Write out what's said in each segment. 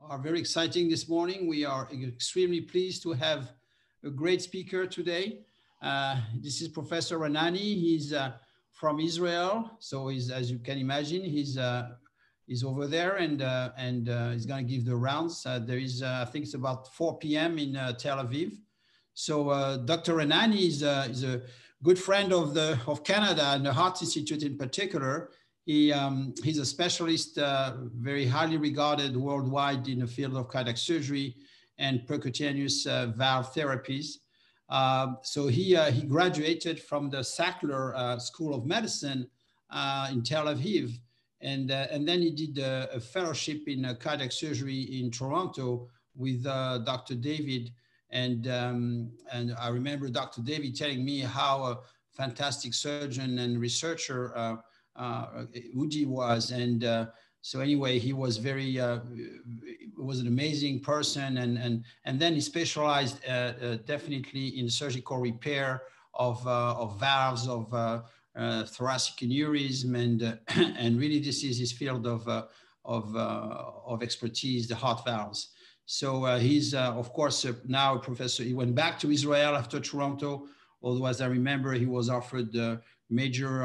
are very exciting this morning. We are extremely pleased to have a great speaker today. This is Professor Raanani. He's from Israel, so as you can imagine, he's over there and he's going to give the rounds. There is, I think it's about 4 p.m. in Tel Aviv. So Dr. Raanani is a good friend of Canada and the Heart Institute in particular. He's a specialist, very highly regarded worldwide in the field of cardiac surgery and percutaneous valve therapies. So he graduated from the Sackler School of Medicine in Tel Aviv, and then he did a fellowship in cardiac surgery in Toronto with Dr. David. And I remember Dr. David telling me how a fantastic surgeon and researcher Ehud was, and so anyway, he was was an amazing person, and then he specialized definitely in surgical repair of valves, of thoracic aneurysm, and really this is his field of expertise, the heart valves. So he's of course now a professor. He went back to Israel after Toronto, although as I remember, he was offered major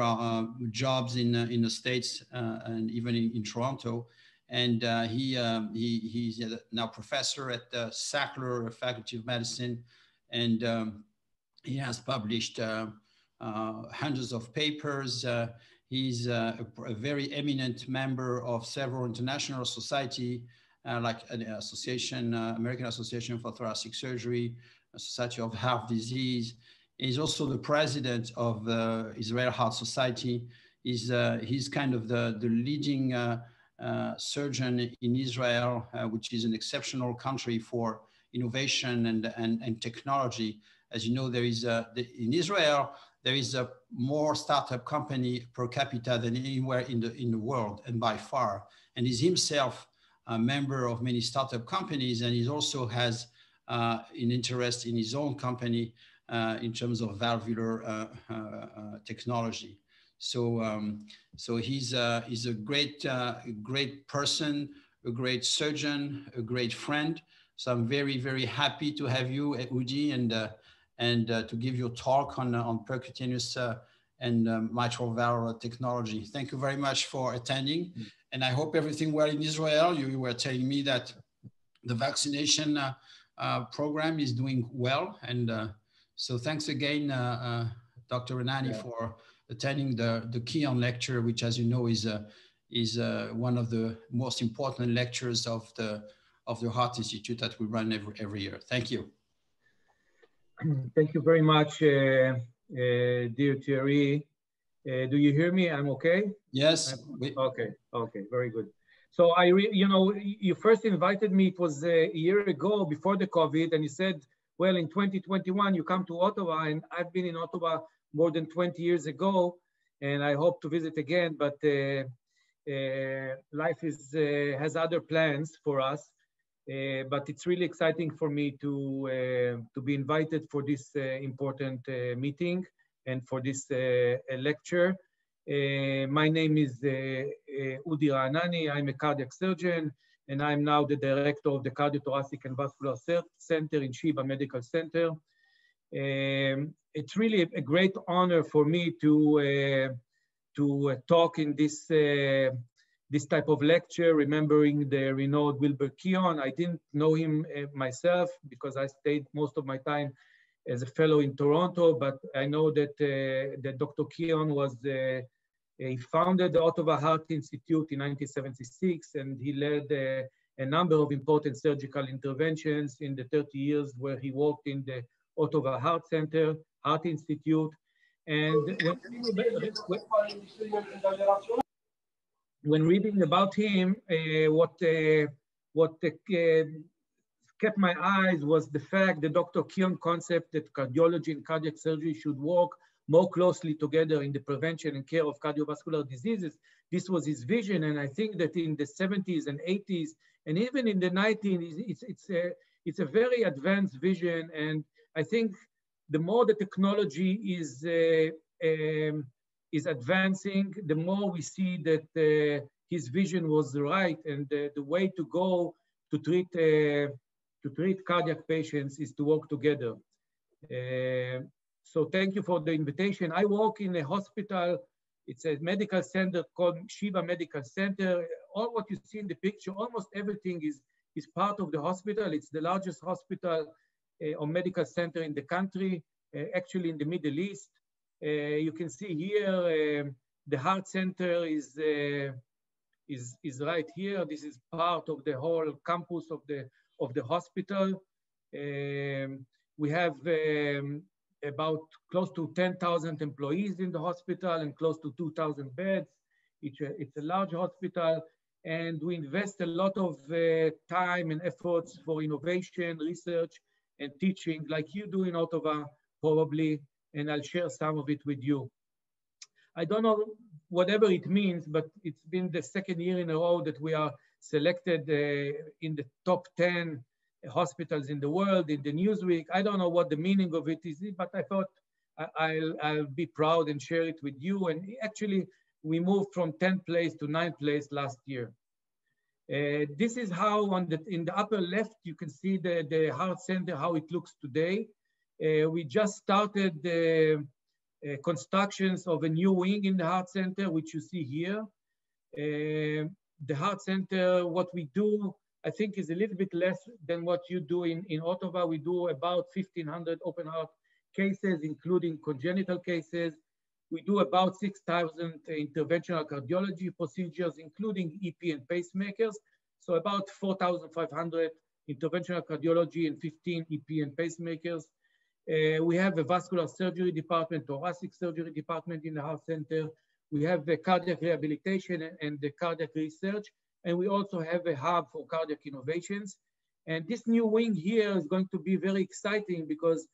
jobs in the States and even in Toronto. And he's now professor at the Sackler Faculty of Medicine. And he has published hundreds of papers. He's a very eminent member of several international society, like an association, American Association for Thoracic Surgery, a Society of Heart Disease. He's also the president of the Israel Heart Society. He's kind of the leading surgeon in Israel, which is an exceptional country for innovation and technology. As you know, there is in Israel, there is a more startup company per capita than anywhere in the world, and by far. And he's himself a member of many startup companies, and he also has an interest in his own company in terms of valvular technology. So he's a great person, a great surgeon, a great friend. So I'm very, very happy to have you, Ehud, and to give your talk on percutaneous and mitral valve technology. Thank you very much for attending. And I hope everything well in Israel. You were telling me that the vaccination program is doing well. And so thanks again, Dr. Raanani, for attending the Keon lecture, which, as you know, is one of the most important lectures of the Heart Institute that we run every year. Thank you. Thank you very much, dear Thierry. Do you hear me? I'm okay? Yes. Okay, very good. So you first invited me, it was a year ago before the COVID, and you said, well, in 2021, you come to Ottawa, and I've been in Ottawa more than 20 years ago, and I hope to visit again, but life has other plans for us. But it's really exciting for me to be invited for this important meeting and for this lecture. My name is Ehud Raanani. I'm a cardiac surgeon, and I'm now the director of the Cardiothoracic and Vascular Center in Sheba Medical Center. It's really a great honor for me to talk in this type of lecture, remembering the renowned Wilbur Keon. I didn't know him myself because I stayed most of my time as a fellow in Toronto, but I know that Dr. Keon he founded the Ottawa Heart Institute in 1976, and he led a number of important surgical interventions in the 30 years where he worked in the Ottawa Heart Center, Heart Institute. And when reading about him, what kept my eyes was the fact that Dr. Keon concept that cardiology and cardiac surgery should work more closely together in the prevention and care of cardiovascular diseases. This was his vision, and I think that in the 70s and 80s, and even in the 90s, it's a very advanced vision. And I think the more the technology is advancing, the more we see that his vision was right, and the way to go to treat cardiac patients is to work together. So thank you for the invitation. I work in a hospital. It's a medical center called Sheba Medical Center. All what you see in the picture, almost everything is part of the hospital. It's the largest hospital or medical center in the country, actually in the Middle East. You can see here, the heart center is right here. This is part of the whole campus of the hospital. We have about close to 10,000 employees in the hospital and close to 2,000 beds. It's a large hospital, and we invest a lot of time and efforts for innovation, research, and teaching, like you do in Ottawa, probably, and I'll share some of it with you. I don't know whatever it means, but it's been the second year in a row that we are selected in the top 10 hospitals in the world, in the Newsweek. I don't know what the meaning of it is, but I thought I'll be proud and share it with you. And actually, we moved from 10th place to 9th place last year. This is how in the upper left, you can see the heart center, how it looks today. We just started the constructions of a new wing in the heart center, which you see here. The heart center, what we do, I think is a little bit less than what you do in Ottawa. We do about 1,500 open heart cases, including congenital cases. We do about 6,000 interventional cardiology procedures, including EP and pacemakers. So about 4,500 interventional cardiology and 15 EP and pacemakers. We have a vascular surgery department, thoracic surgery department in the heart center. We have the cardiac rehabilitation and the cardiac research. And we also have a hub for cardiac innovations. And this new wing here is going to be very exciting because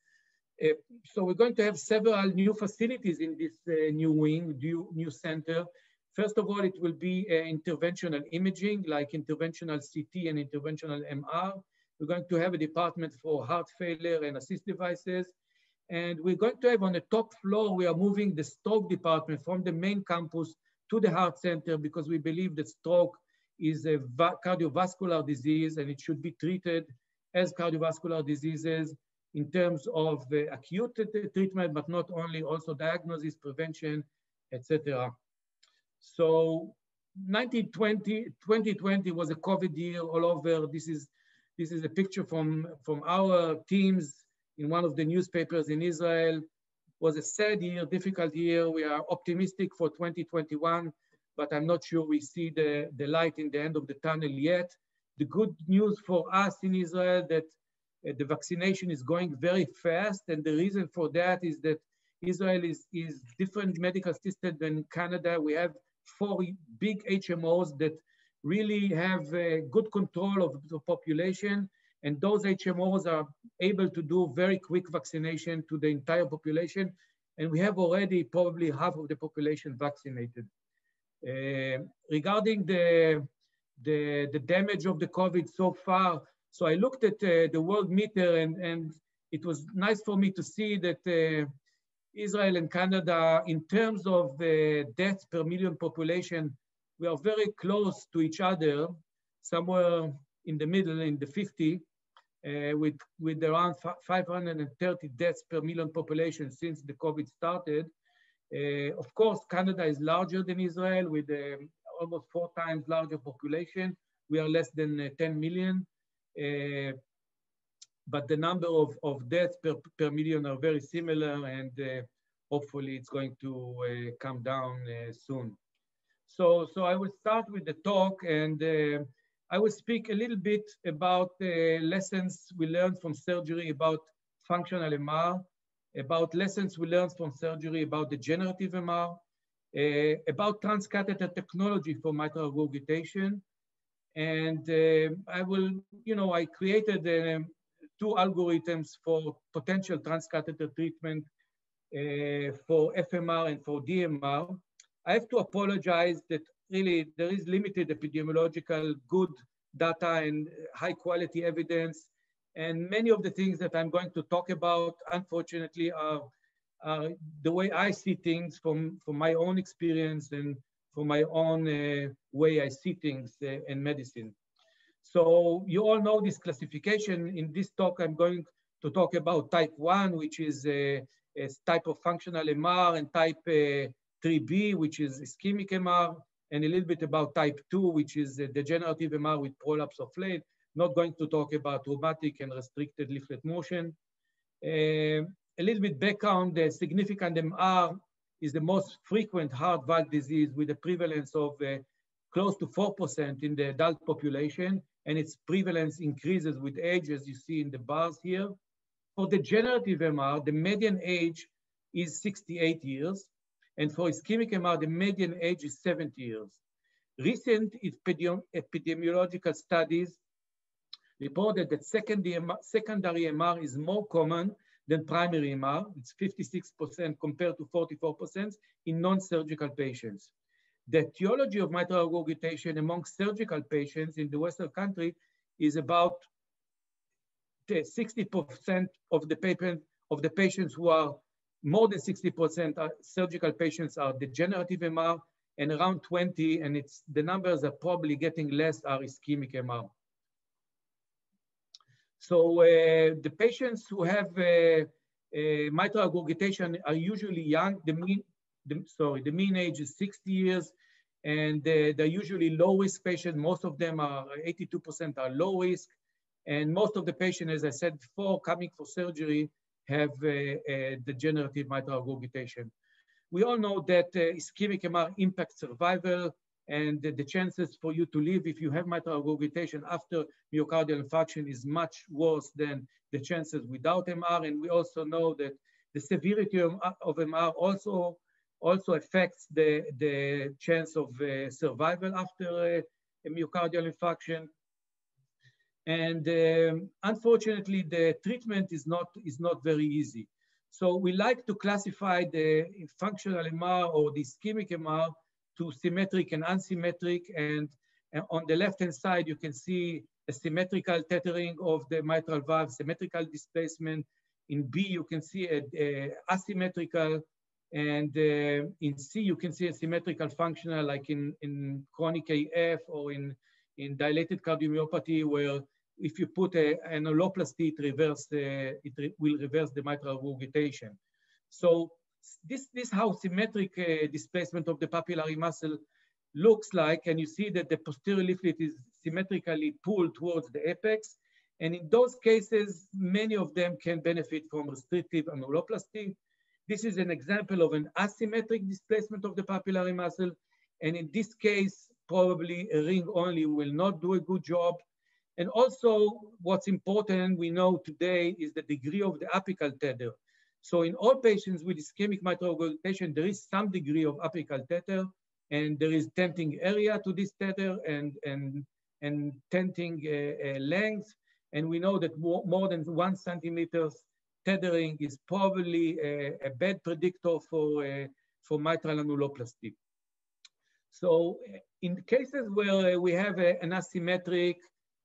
so we're going to have several new facilities in this new wing, new center. First of all, it will be interventional imaging, like interventional CT and interventional MR. We're going to have a department for heart failure and assist devices. And we're going to have on the top floor, we are moving the stroke department from the main campus to the heart center because we believe that stroke is a cardiovascular disease and it should be treated as cardiovascular diseases in terms of acute treatment, but not only, also diagnosis, prevention, etc. So 2020 was a COVID year all over. This is a picture from our teams in one of the newspapers in Israel. It was a sad year, difficult year. We are optimistic for 2021, but I'm not sure we see the light in the end of the tunnel yet. The good news for us in Israel that the vaccination is going very fast, and the reason for that is that Israel is different medical system than Canada. We have 4 big HMOs that really have good control of the population, and those HMOs are able to do very quick vaccination to the entire population, and we have already probably half of the population vaccinated. Regarding the damage of the COVID so far, so I looked at the world meter, and it was nice for me to see that Israel and Canada, in terms of deaths per million population, we are very close to each other, somewhere in the middle, in the 50, with around 530 deaths per million population since the COVID started. Of course, Canada is larger than Israel with almost 4 times larger population. We are less than 10 million. But the number of deaths per million are very similar, and hopefully it's going to come down soon. So I will start with the talk, and I will speak a little bit about the lessons we learned from surgery about functional MR, about lessons we learned from surgery about the generative MR, about transcatheter technology for mitral regurgitation. And I created 2 algorithms for potential transcatheter treatment for FMR and for DMR. I have to apologize that really there is limited epidemiological good data and high quality evidence. And many of the things that I'm going to talk about, unfortunately, are the way I see things from my own experience and from my own way I see things in medicine. So you all know this classification. In this talk, I'm going to talk about type 1, which is a type of functional MR, and type 3B, which is ischemic MR, and a little bit about type 2, which is degenerative MR with prolapse of lead. Not going to talk about rheumatic and restricted leaflet motion. A little bit background, the significant MR is the most frequent heart valve disease with a prevalence of close to 4% in the adult population, and its prevalence increases with age, as you see in the bars here. For degenerative MR, the median age is 68 years, and for ischemic MR, the median age is 70 years. Recent epidemiological studies reported that secondary MR is more common than primary MR. It's 56% compared to 44% in non-surgical patients. The etiology of mitral regurgitation among surgical patients in the Western country is about 60% of the patients who are more than 60% are surgical patients are degenerative MR, and around 20, and the numbers are probably getting less, are ischemic MR. So the patients who have mitral regurgitation are usually young. The mean age is 60 years, and they're usually low-risk patients. Most of them are, 82% are low risk, and most of the patients, as I said before, coming for surgery have degenerative mitral regurgitation. We all know that ischemic MR impacts survival, and the chances for you to live if you have mitral regurgitation after myocardial infarction is much worse than the chances without MR. And we also know that the severity of MR also affects the chance of survival after a myocardial infarction. And unfortunately, the treatment is not very easy. So we like to classify the functional MR or the ischemic MR to symmetric and unsymmetric. And on the left-hand side, you can see a symmetrical tethering of the mitral valve, symmetrical displacement. In B, you can see a asymmetrical. And in C, you can see a symmetrical functional, like in chronic AF or in dilated cardiomyopathy, where if you put an annuloplasty, it will reverse the mitral regurgitation. So this is how symmetric displacement of the papillary muscle looks like. And you see that the posterior leaflet is symmetrically pulled towards the apex. And in those cases, many of them can benefit from restrictive annuloplasty. This is an example of an asymmetric displacement of the papillary muscle. And in this case, probably a ring only will not do a good job. And also what's important, we know today, is the degree of the apical tether. So in all patients with ischemic mitral regurgitation, there is some degree of apical tether, and there is tenting area to this tether and tenting length. And we know that more than 1 centimeter tethering is probably a bad predictor for mitral annuloplasty. So in cases where we have an asymmetric,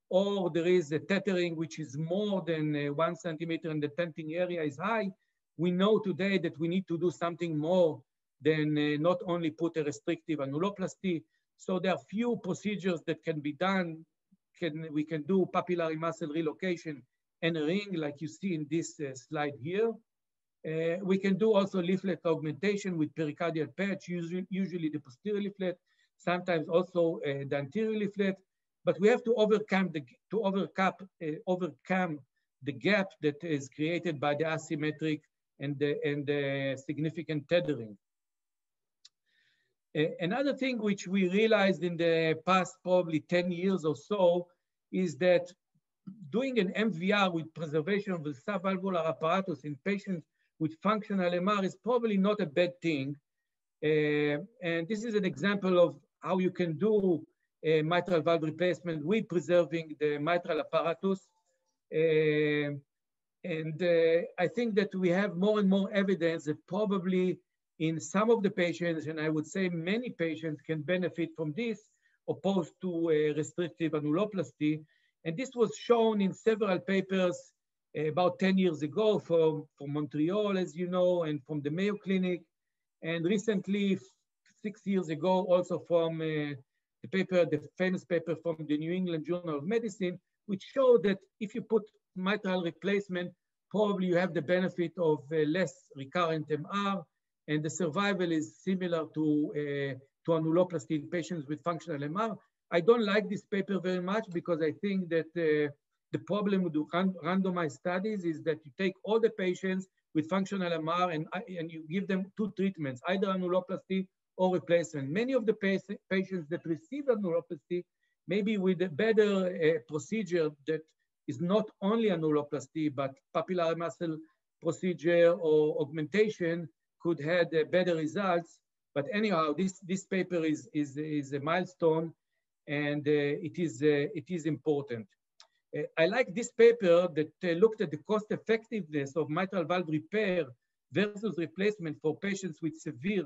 or there is a tethering which is more than 1 centimeter and the tenting area is high, we know today that we need to do something more than not only put a restrictive annuloplasty. So there are few procedures that can be done. We can do papillary muscle relocation and a ring, like you see in this slide here. We can do also leaflet augmentation with pericardial patch, usually the posterior leaflet, sometimes also the anterior leaflet. But we have to overcome the gap that is created by the asymmetric and the significant tethering. Another thing which we realized in the past probably 10 years or so is that doing an MVR with preservation of the subvalvular apparatus in patients with functional MR is probably not a bad thing. And this is an example of how you can do mitral valve replacement with preserving the mitral apparatus. I think that we have more and more evidence that probably in some of the patients, and I would say many patients, can benefit from this opposed to restrictive annuloplasty. And this was shown in several papers about 10 years ago from Montreal, as you know, and from the Mayo Clinic. And recently, 6 years ago, also from the the famous paper from the New England Journal of Medicine, which showed that if you put mitral replacement, probably you have the benefit of less recurrent MR, and the survival is similar to annuloplasty in patients with functional MR. I don't like this paper very much because I think that the problem with randomized studies is that you take all the patients with functional MR and you give them two treatments, either annuloplasty or replacement. Many of the patients that receive annuloplasty, maybe with a better procedure that is not only annuloplasty, but papillary muscle procedure or augmentation could have better results. But anyhow, this paper is a milestone, and it is important. I like this paper that looked at the cost effectiveness of mitral valve repair versus replacement for patients with severe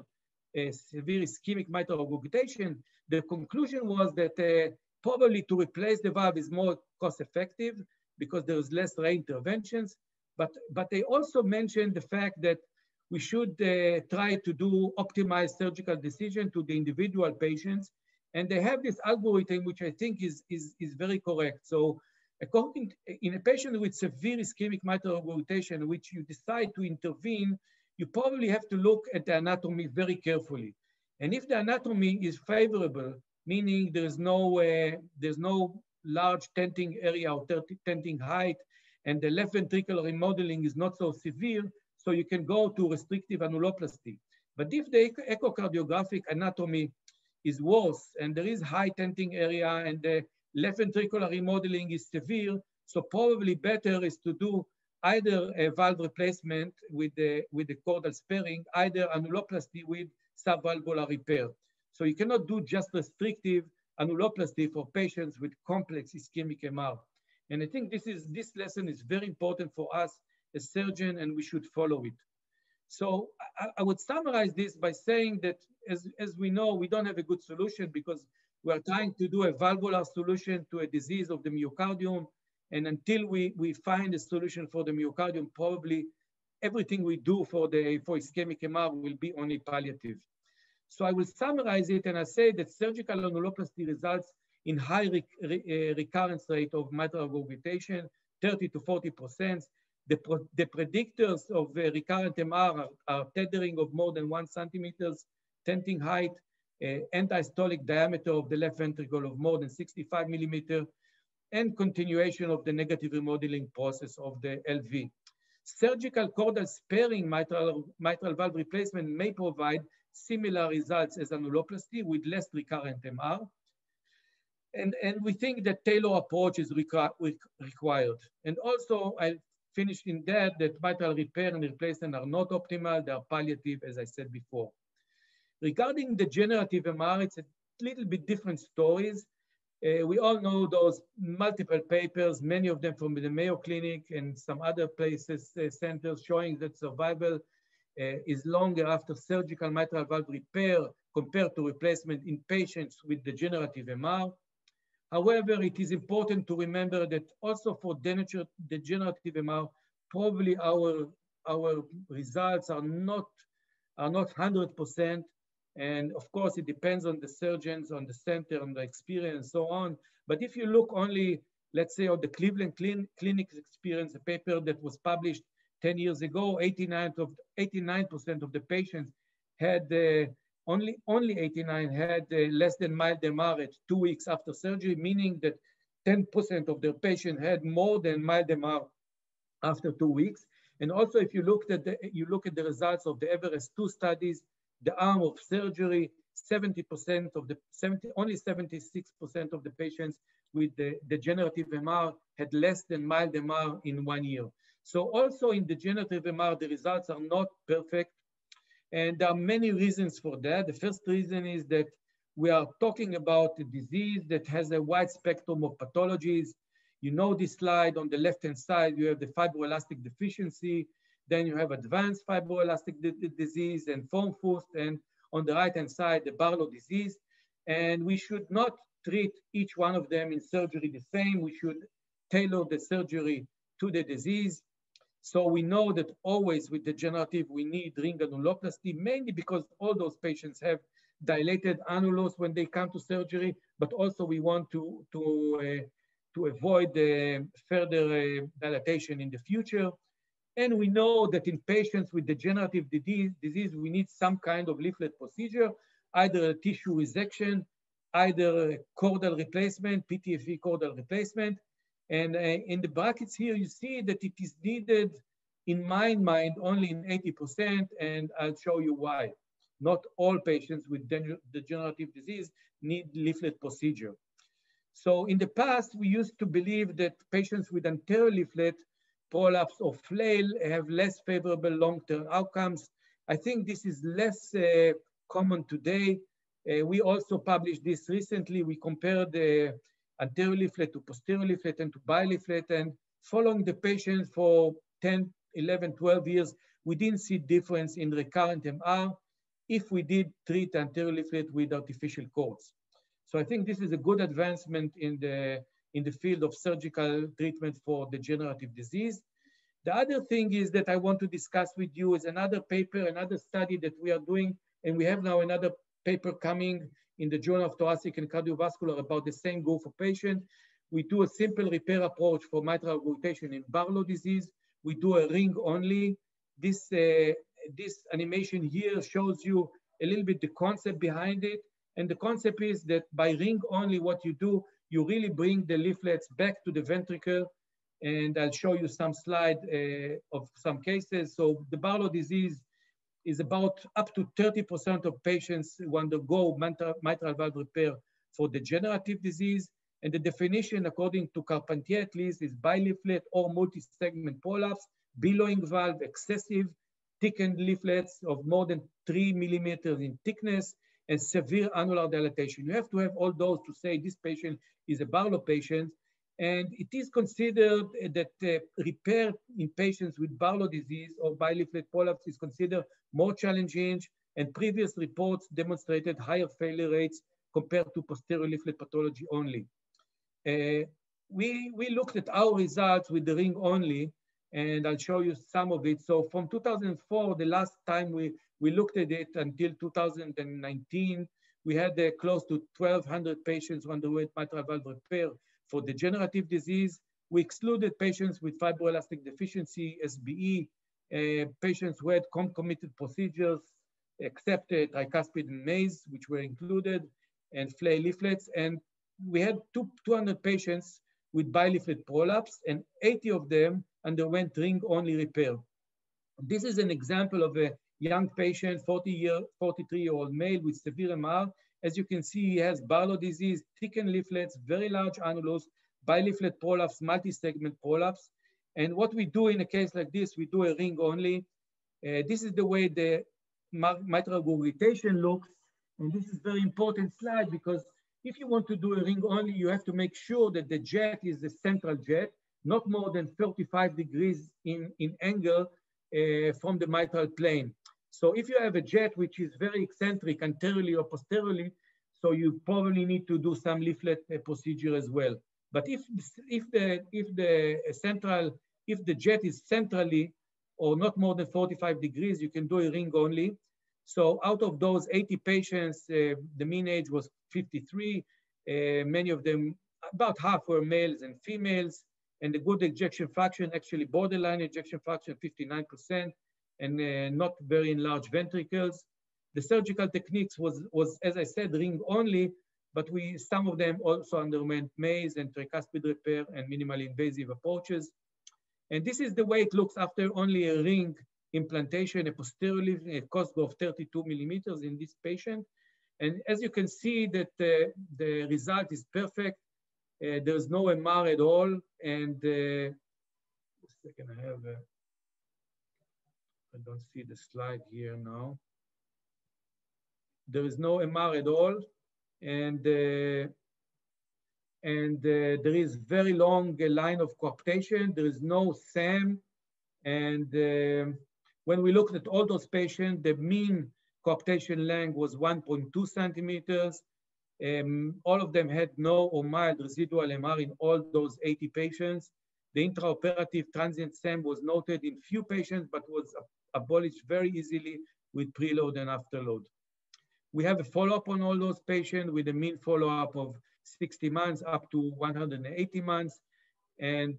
ischemic mitral regurgitation. The conclusion was that probably to replace the valve is more cost effective because there is less reinterventions. But they also mentioned the fact that we should try to do optimized surgical decision to the individual patients. And they have this algorithm, which I think is very correct. So in a patient with severe ischemic mitral regurgitation, which you decide to intervene, you probably have to look at the anatomy very carefully. And if the anatomy is favorable, meaning there's no large tenting area or tenting height, and the left ventricular remodeling is not so severe, so you can go to restrictive annuloplasty. But if the echocardiographic anatomy is worse, and there is high tenting area, and the left ventricular remodeling is severe, so probably better is to do either a valve replacement with the chordal sparing, either annuloplasty with subvalvular repair. So you cannot do just restrictive annuloplasty for patients with complex ischemic MR. And I think this lesson is very important for us as surgeons, and we should follow it. So I would summarize this by saying that as we know, we don't have a good solution because we are trying to do a valvular solution to a disease of the myocardium. And until we find a solution for the myocardium, probably everything we do for ischemic MR will be only palliative. So I will summarize it, and I say that surgical annuloplasty results in high recurrence rate of mitral regurgitation, 30 to 40%. The predictors of recurrent MR are tethering of more than 1 centimeters, tenting height, end-diastolic diameter of the left ventricle of more than 65 millimeter, and continuation of the negative remodeling process of the LV. Surgical chordal sparing mitral valve replacement may provide similar results as annuloplasty with less recurrent MR. And we think that Taylor approach is required. And also, I finished in that mitral repair and replacement are not optimal, they are palliative, as I said before. Regarding the generative MR, it's a little bit different stories. We all know those multiple papers, many of them from the Mayo Clinic and some other places, centers showing that survival is longer after surgical mitral valve repair compared to replacement in patients with degenerative MR. However, it is important to remember that also for degenerative MR, probably our results are not 100%. And of course, it depends on the surgeons, on the center, on the experience, and so on. But if you look only, let's say, on the Cleveland Clinic's experience, a paper that was published 10 years ago, 89% of the patients had, only 89 had less than mild MR at 2 weeks after surgery, meaning that 10% of their patients had more than mild MR after 2 weeks. And also, if you look at the results of the Everest 2 studies, the arm of surgery, only 76% of the patients with the degenerative MR had less than mild MR in 1 year. So also in degenerative MR, the results are not perfect. And there are many reasons for that. The first reason is that we are talking about a disease that has a wide spectrum of pathologies. You know this slide on the left-hand side, you have the fibroelastic deficiency, then you have advanced fibroelastic disease and Form-Fust, and on the right-hand side, the Barlow disease. And we should not treat each one of them in surgery the same. We should tailor the surgery to the disease. So we know that always with degenerative, we need ring annuloplasty, mainly because all those patients have dilated annulus when they come to surgery, but also we want to avoid further dilatation in the future. And we know that in patients with degenerative disease, we need some kind of leaflet procedure, either a tissue resection, either a chordal replacement, PTFE chordal replacement. And in the brackets here, you see that it is needed, in my mind, only in 80%, and I'll show you why. Not all patients with degenerative disease need leaflet procedure. So in the past, we used to believe that patients with anterior leaflet prolapse or flail have less favorable long-term outcomes. I think this is less common today. We also published this recently. We compared the anterior leaflet to posterior leaflet and to bileaflet, and following the patient for 10, 11, 12 years, we didn't see difference in recurrent MR if we did treat anterior leaflet with artificial cords. So I think this is a good advancement in the field of surgical treatment for degenerative disease. The other thing is that I want to discuss with you is another paper, another study that we are doing, and we have now another paper coming in the Journal of Thoracic and Cardiovascular about the same group of patients. We do a simple repair approach for mitral regurgitation in Barlow disease. We do a ring only. This animation here shows you a little bit the concept behind it. And the concept is that by ring only, what you do, you really bring the leaflets back to the ventricle. And I'll show you some slide of some cases. So the Barlow disease is about up to 30% of patients who undergo mitral valve repair for degenerative disease. And the definition, according to Carpentier at least, is bileaflet or multi-segment prolapse, billowing valve, excessive thickened leaflets of more than 3 millimeters in thickness, and severe annular dilatation. You have to have all those to say this patient is a Barlow patient. And it is considered that repair in patients with Barlow disease or bileaflet prolapse is considered more challenging, and previous reports demonstrated higher failure rates compared to posterior leaflet pathology only. We looked at our results with the ring only, and I'll show you some of it. So from 2004, the last time we looked at it until 2019, we had close to 1,200 patients who underwent mitral valve repair for degenerative disease. We excluded patients with fibroelastic deficiency, SBE, patients who had concomitant procedures, except tricuspid and maze, which were included, and flail leaflets. And we had 200 patients with bileaflet prolapse, and 80 of them underwent ring-only repair. This is an example of a young patient, 43-year-old male with severe MR. As you can see, he has Barlow disease, thickened leaflets, very large annulus, bileaflet prolapse, multi-segment prolapse. And what we do in a case like this, we do a ring only. This is the way the mitral regurgitation looks. And this is a very important slide because if you want to do a ring only, you have to make sure that the jet is the central jet, not more than 35 degrees in angle from the mitral plane. So if you have a jet which is very eccentric anteriorly or posteriorly, so you probably need to do some leaflet procedure as well. But if the jet is centrally or not more than 45 degrees, you can do a ring only. So out of those 80 patients, the mean age was 53. Many of them, about half were males and females, and the good ejection fraction, actually borderline ejection fraction, 59%. And not very enlarged ventricles. The surgical techniques was, as I said, ring only, but some of them also underwent maze and tricuspid repair and minimally invasive approaches. And this is the way it looks after only a ring implantation, a posterior a COSGO of 32 millimeters in this patient. And as you can see that the result is perfect. There's no MR at all. And a second, I don't see the slide here now. There is no MR at all. And there is very long line of coaptation. There is no SAM. And when we looked at all those patients, the mean coaptation length was 1.2 centimeters. All of them had no or mild residual MR in all those 80 patients. The intraoperative transient SAM was noted in few patients, but was abolished very easily with preload and afterload. We have a follow-up on all those patients with a mean follow-up of 60 months up to 180 months. And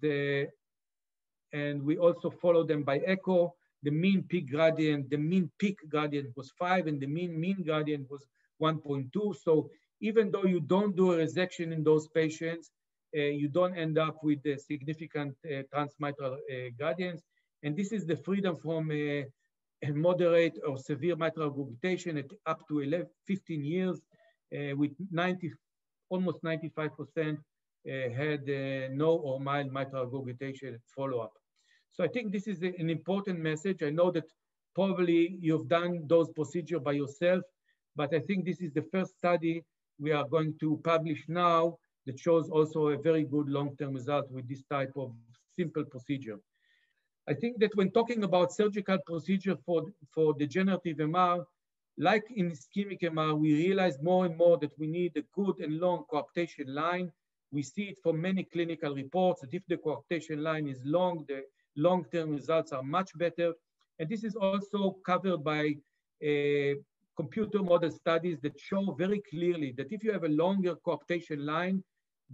we also follow them by echo. The mean peak gradient was 5, and the mean gradient was 1.2. So even though you don't do a resection in those patients, you don't end up with significant transmitral gradients. And this is the freedom from moderate or severe mitral regurgitation at up to 15 years, with almost 95% had no or mild mitral regurgitation follow-up. So I think this is an important message. I know that probably you've done those procedures by yourself, but I think this is the first study we are going to publish now that shows also a very good long-term result with this type of simple procedure. I think that when talking about surgical procedure for degenerative MR, like in ischemic MR, we realize more and more that we need a good and long coaptation line. We see it from many clinical reports that if the coaptation line is long, the long-term results are much better. And this is also covered by computer model studies that show very clearly that if you have a longer coaptation line,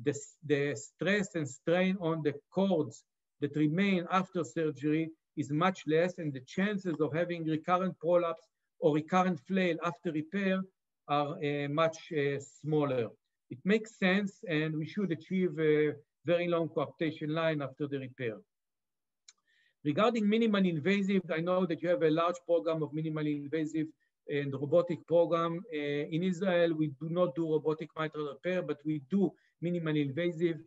the stress and strain on the cords that remain after surgery is much less, and the chances of having recurrent prolapse or recurrent flail after repair are much smaller. It makes sense, and we should achieve a very long coaptation line after the repair. Regarding minimally invasive, I know that you have a large program of minimally invasive and robotic program. In Israel, we do not do robotic mitral repair, but we do minimally invasive,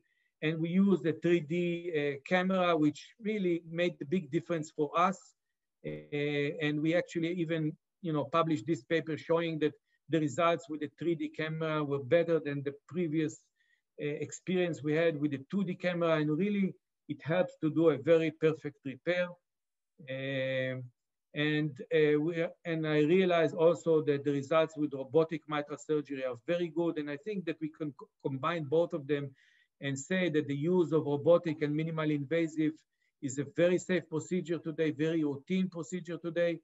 and we use the 3D camera, which really made the big difference for us. And we actually even published this paper showing that the results with the 3D camera were better than the previous experience we had with the 2D camera, and really it helps to do a very perfect repair. And I realized also that the results with robotic mitral surgery are very good, and I think that we can combine both of them and say that the use of robotic and minimally invasive is a very safe procedure today, very routine procedure today,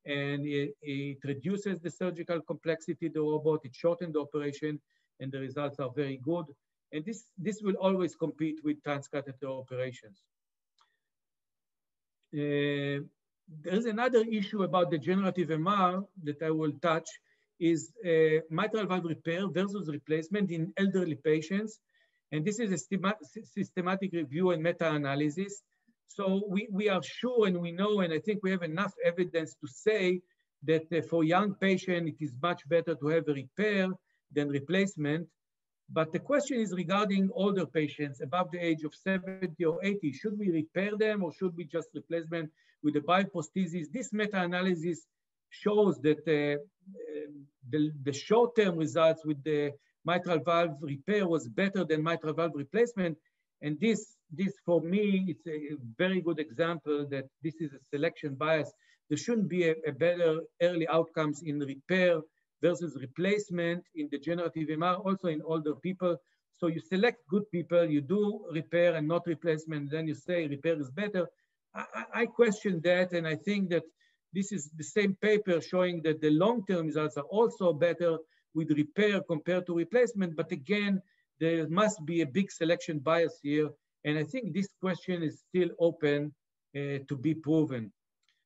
and it reduces the surgical complexity of the robot, it shortens the operation, and the results are very good. And this will always compete with transcatheter operations. There is another issue about degenerative MR that I will touch is mitral valve repair versus replacement in elderly patients. And this is a systematic review and meta-analysis. So we are sure and we know, and I think we have enough evidence to say that for young patients, it is much better to have a repair than replacement. But the question is regarding older patients above the age of 70 or 80, should we repair them or should we just replace them with a bioprosthesis? This meta-analysis shows that the short-term results with the mitral valve repair was better than mitral valve replacement. And this for me, it's a very good example that this is a selection bias. There shouldn't be a better early outcomes in repair versus replacement in degenerative MR, also in older people. So you select good people, you do repair and not replacement, then you say repair is better. I question that, and I think that this is the same paper showing that the long-term results are also better with repair compared to replacement. But again, there must be a big selection bias here. And I think this question is still open to be proven.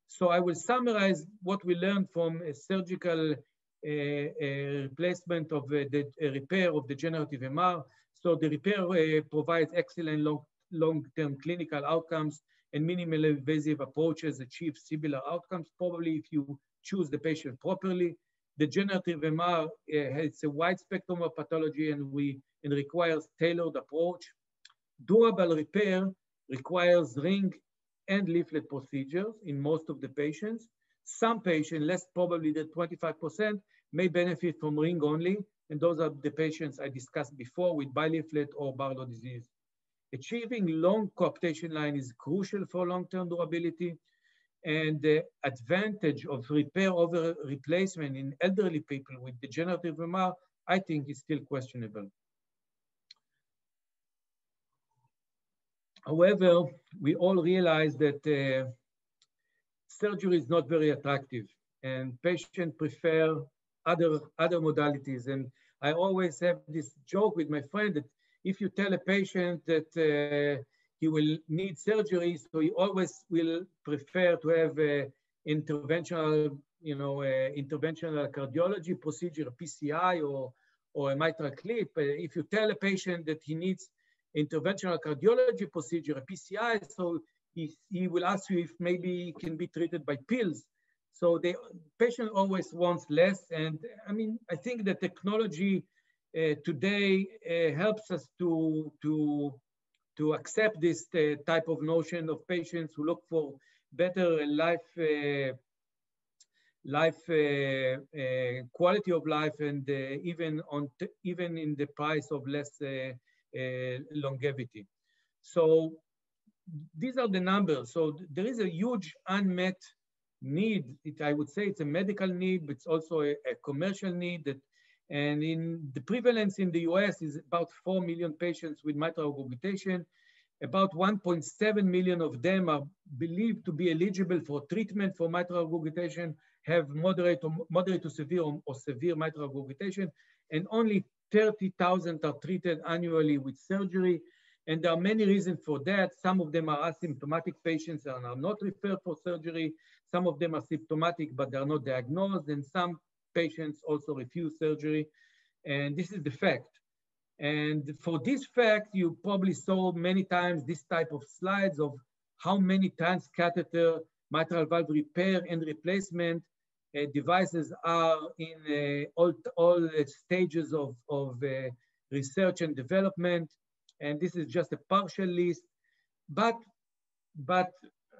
So I will summarize what we learned from a surgical replacement of the repair of degenerative MR. So the repair provides excellent long-term clinical outcomes, and minimally invasive approaches achieve similar outcomes, probably if you choose the patient properly. Degenerative MR has a wide spectrum of pathology and requires tailored approach. Durable repair requires ring and leaflet procedures in most of the patients. Some patients, less probably than 25%, may benefit from ring only, and those are the patients I discussed before with bileaflet or Barlow disease. Achieving long coaptation line is crucial for long-term durability, and the advantage of repair over replacement in elderly people with degenerative MR, I think is still questionable. However, we all realize that surgery is not very attractive, and patients prefer other modalities. And I always have this joke with my friend that if you tell a patient that he will need surgery, so he always will prefer to have a interventional, interventional cardiology procedure, a PCI or a mitral clip. If you tell a patient that he needs interventional cardiology procedure, a PCI, so he will ask you if maybe it can be treated by pills. So the patient always wants less. And I mean, I think the technology today helps us to accept this type of notion of patients who look for better quality of life, and even in the price of less longevity. So these are the numbers. So there is a huge unmet need. I would say it's a medical need, but it's also a commercial need. And in the prevalence in the US is about 4 million patients with mitral regurgitation. About 1.7 million of them are believed to be eligible for treatment for mitral regurgitation, have moderate to severe or severe mitral regurgitation, and only 30,000 are treated annually with surgery. And there are many reasons for that. Some of them are asymptomatic patients and are not referred for surgery. Some of them are symptomatic, but they are not diagnosed. And some patients also refuse surgery. And this is the fact. And for this fact, you probably saw many times this type of slides of how many transcatheter mitral valve repair and replacement devices are in all stages of research and development. And this is just a partial list. But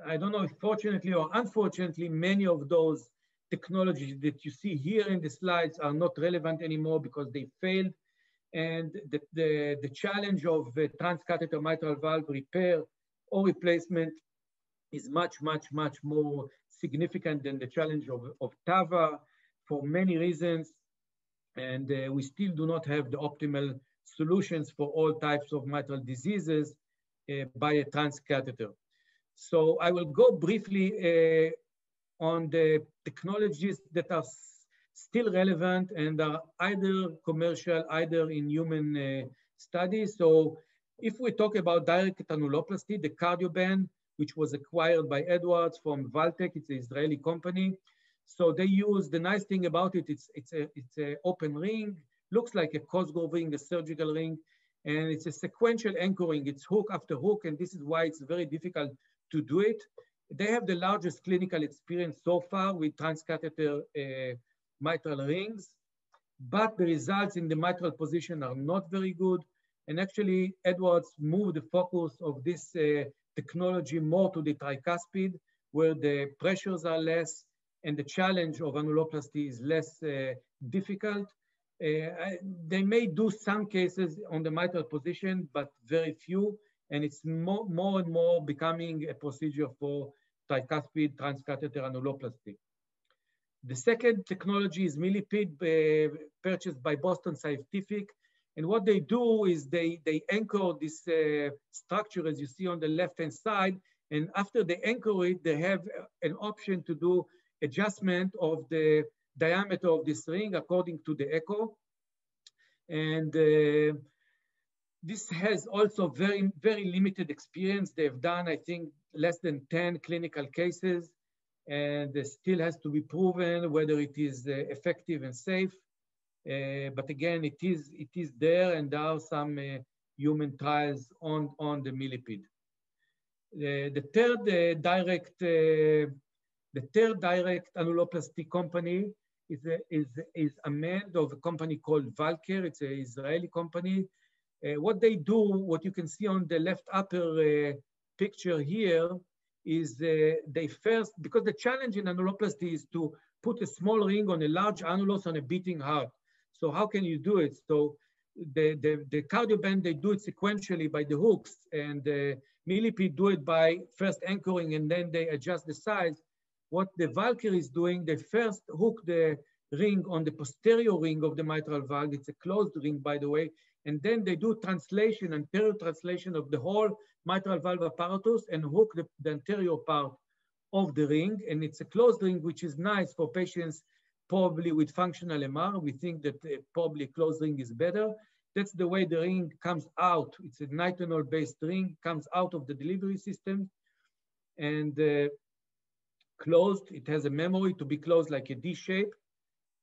I don't know if fortunately or unfortunately, many of those technologies that you see here in the slides are not relevant anymore because they failed. And the challenge of transcatheter mitral valve repair or replacement is much more significant than the challenge of TAVR for many reasons. And we still do not have the optimal solutions for all types of mitral diseases by a transcatheter. So I will go briefly on the technologies that are still relevant and are either commercial, either in human studies. So if we talk about direct annuloplasty, the Cardioband, which was acquired by Edwards from Valtech, it's an Israeli company. So they use, the nice thing about it, it's an open ring, looks like a Cosgrove ring, a surgical ring, and it's a sequential anchoring. It's hook after hook, and this is why it's very difficult to do it. They have the largest clinical experience so far with transcatheter mitral rings, but the results in the mitral position are not very good. And actually, Edwards moved the focus of this technology more to the tricuspid, where the pressures are less and the challenge of annuloplasty is less difficult. They may do some cases on the mitral position, but very few. And it's more and more becoming a procedure for tricuspid transcatheter annuloplasty. The second technology is Millipede, purchased by Boston Scientific. And what they do is they anchor this structure, as you see on the left-hand side. And after they anchor it, they have an option to do adjustment of the diameter of this ring according to the echo. And this has also very limited experience. They've done, I think, less than 10 clinical cases, and it still has to be proven whether it is effective and safe. But again, it is there, and there are some human trials on the Millipede. The third direct annuloplasty company is a man of a company called Valker. It's an Israeli company. What they do, what you can see on the left upper picture here, is they first, because the challenge in annuloplasty is to put a small ring on a large annulus on a beating heart. So how can you do it? So the Cardioband, they do it sequentially by the hooks, and the Millipede do it by first anchoring and then they adjust the size. What the Valkyrie is doing, they first hook the ring on the posterior ring of the mitral valve. It's a closed ring, by the way. And then they do translation, anterior translation of the whole mitral valve apparatus and hook the anterior part of the ring. And it's a closed ring, which is nice for patients probably with functional MR. We think that probably a closed ring is better. That's the way the ring comes out. It's a nitinol-based ring, comes out of the delivery system and closed. It has a memory to be closed like a D shape.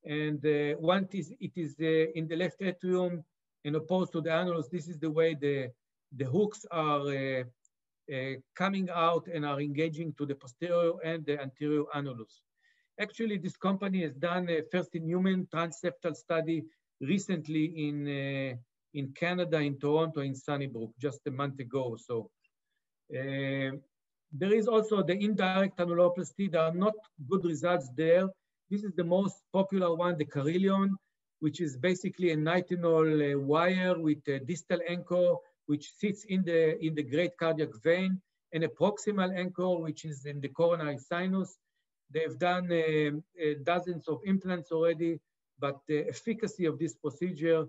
And once it is in the left atrium and opposed to the annulus, this is the way the hooks are coming out and are engaging to the posterior and the anterior annulus. Actually, this company has done a first-in-human transseptal study recently in Canada, in Toronto, in Sunnybrook, just a month ago. So there is also the indirect annuloplasty. There are not good results there. This is the most popular one, the carilion, which is basically a nitinol wire with a distal anchor, which sits in the great cardiac vein, and a proximal anchor, which is in the coronary sinus. They've done dozens of implants already, but the efficacy of this procedure,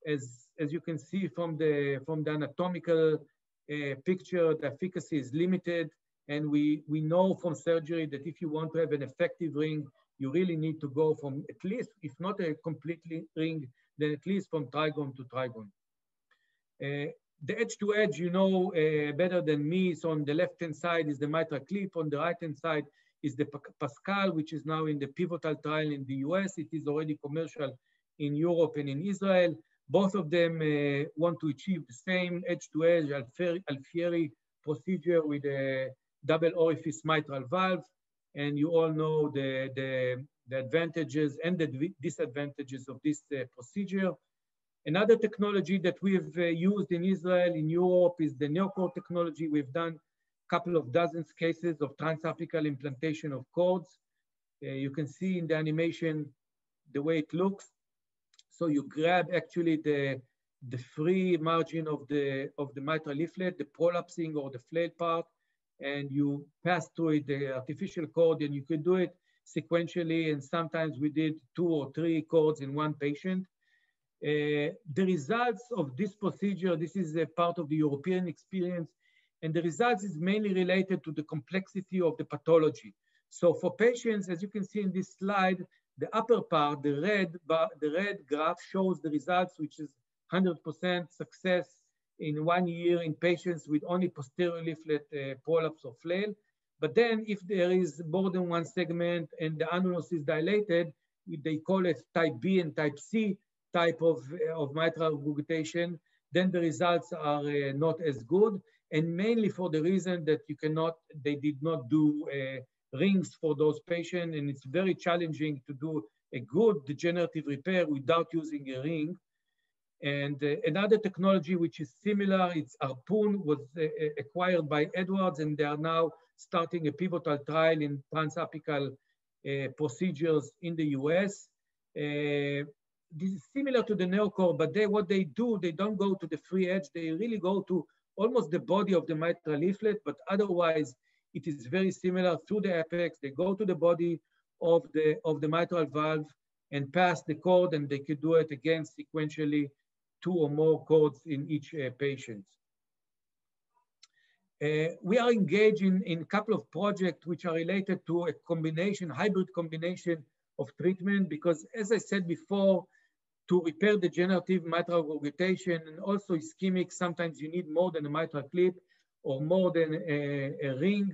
as you can see from the anatomical picture, the efficacy is limited. And we know from surgery that if you want to have an effective ring, you really need to go from at least, if not a completely ring, then at least from trigone to trigone. The edge-to-edge, you know better than me. So on the left-hand side is the mitral clip. On the right-hand side is the Pascal, which is now in the pivotal trial in the US. It is already commercial in Europe and in Israel. Both of them want to achieve the same edge-to-edge Alfieri procedure with a double orifice mitral valve. And you all know the advantages and the disadvantages of this procedure. Another technology that we've used in Israel, in Europe, is the Neochord technology. We've done a couple of dozens cases of transapical implantation of cords. You can see in the animation the way it looks. So you grab actually the free margin of the mitral leaflet, the prolapsing or the flail part, and you pass through it the artificial cord, and you can do it sequentially. And sometimes we did 2 or 3 cords in one patient. The results of this procedure, this is a part of the European experience, and the results is mainly related to the complexity of the pathology. So for patients, as you can see in this slide, the upper part, the red graph shows the results, which is 100% success in 1 year in patients with only posterior leaflet prolapse or flail. But then if there is more than one segment and the annulus is dilated, they call it type B and type C type of mitral regurgitation, then the results are not as good. And mainly for the reason that they did not do rings for those patients. And it's very challenging to do a good degenerative repair without using a ring. And another technology which is similar, it's HARPOON, was acquired by Edwards, and they are now starting a pivotal trial in transapical procedures in the US. This is similar to the Neochord, but what they do, they don't go to the free edge. They really go to almost the body of the mitral leaflet, but otherwise it is very similar through the apex. They go to the body of the mitral valve and pass the cord, and they could do it again sequentially, 2 or more cords in each patient. We are engaged in a couple of projects which are related to a combination, hybrid combination of treatment, because as I said before, to repair degenerative mitral regurgitation and also ischemic, sometimes you need more than a mitral clip or more than a ring.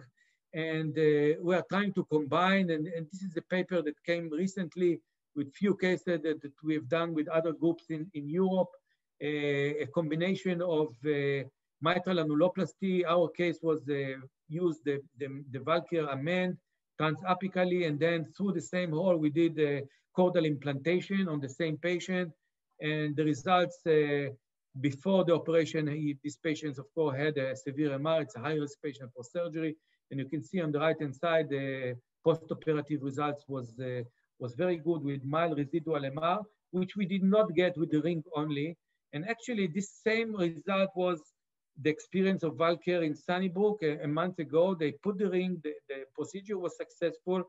And we are trying to combine, and this is a paper that came recently with few cases that we have done with other groups in Europe, a combination of mitral annuloplasty. Our case was used the Valkyr amend transapically, and then through the same hole, we did chordal implantation on the same patient. And the results before the operation, these patients, of course, had a severe MR. It's a high-risk patient for surgery. And you can see on the right-hand side, the post-operative results was very good with mild residual MR, which we did not get with the ring only. And actually, this same result was the experience of Valkyr in Sunnybrook a month ago. They put the ring, the procedure was successful,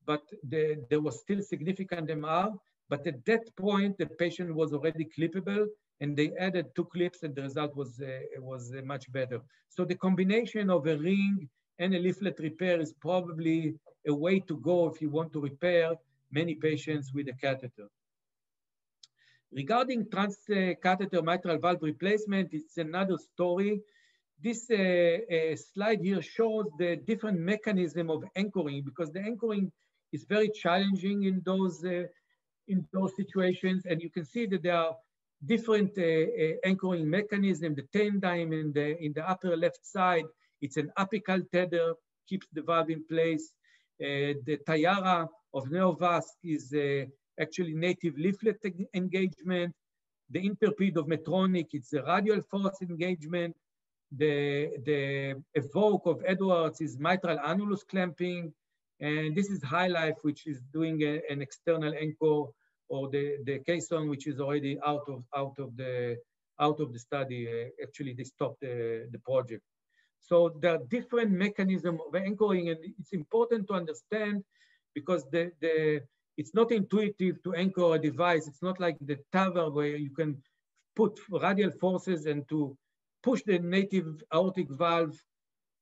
but there was still significant MR. But at that point, the patient was already clippable, and they added 2 clips, and the result was much better. So the combination of a ring and a leaflet repair is probably a way to go if you want to repair many patients with a catheter. Regarding transcatheter mitral valve replacement, it's another story. This slide here shows the different mechanism of anchoring, because the anchoring is very challenging in those situations, and you can see that there are different anchoring mechanisms. The tendine in the upper left side, it's an apical tether, keeps the valve in place. The tiara of Neovasc is actually native leaflet engagement. The interpede of Medtronic, it's a radial force engagement. The evoke of Edwards is mitral annulus clamping. And this is High Life, which is doing an external anchor, or the Keon, which is already out of the study. Actually, they stopped the project. So there are different mechanisms of anchoring, and it's important to understand, because it's not intuitive to anchor a device. It's not like the TAVR, where you can put radial forces and to push the native aortic valve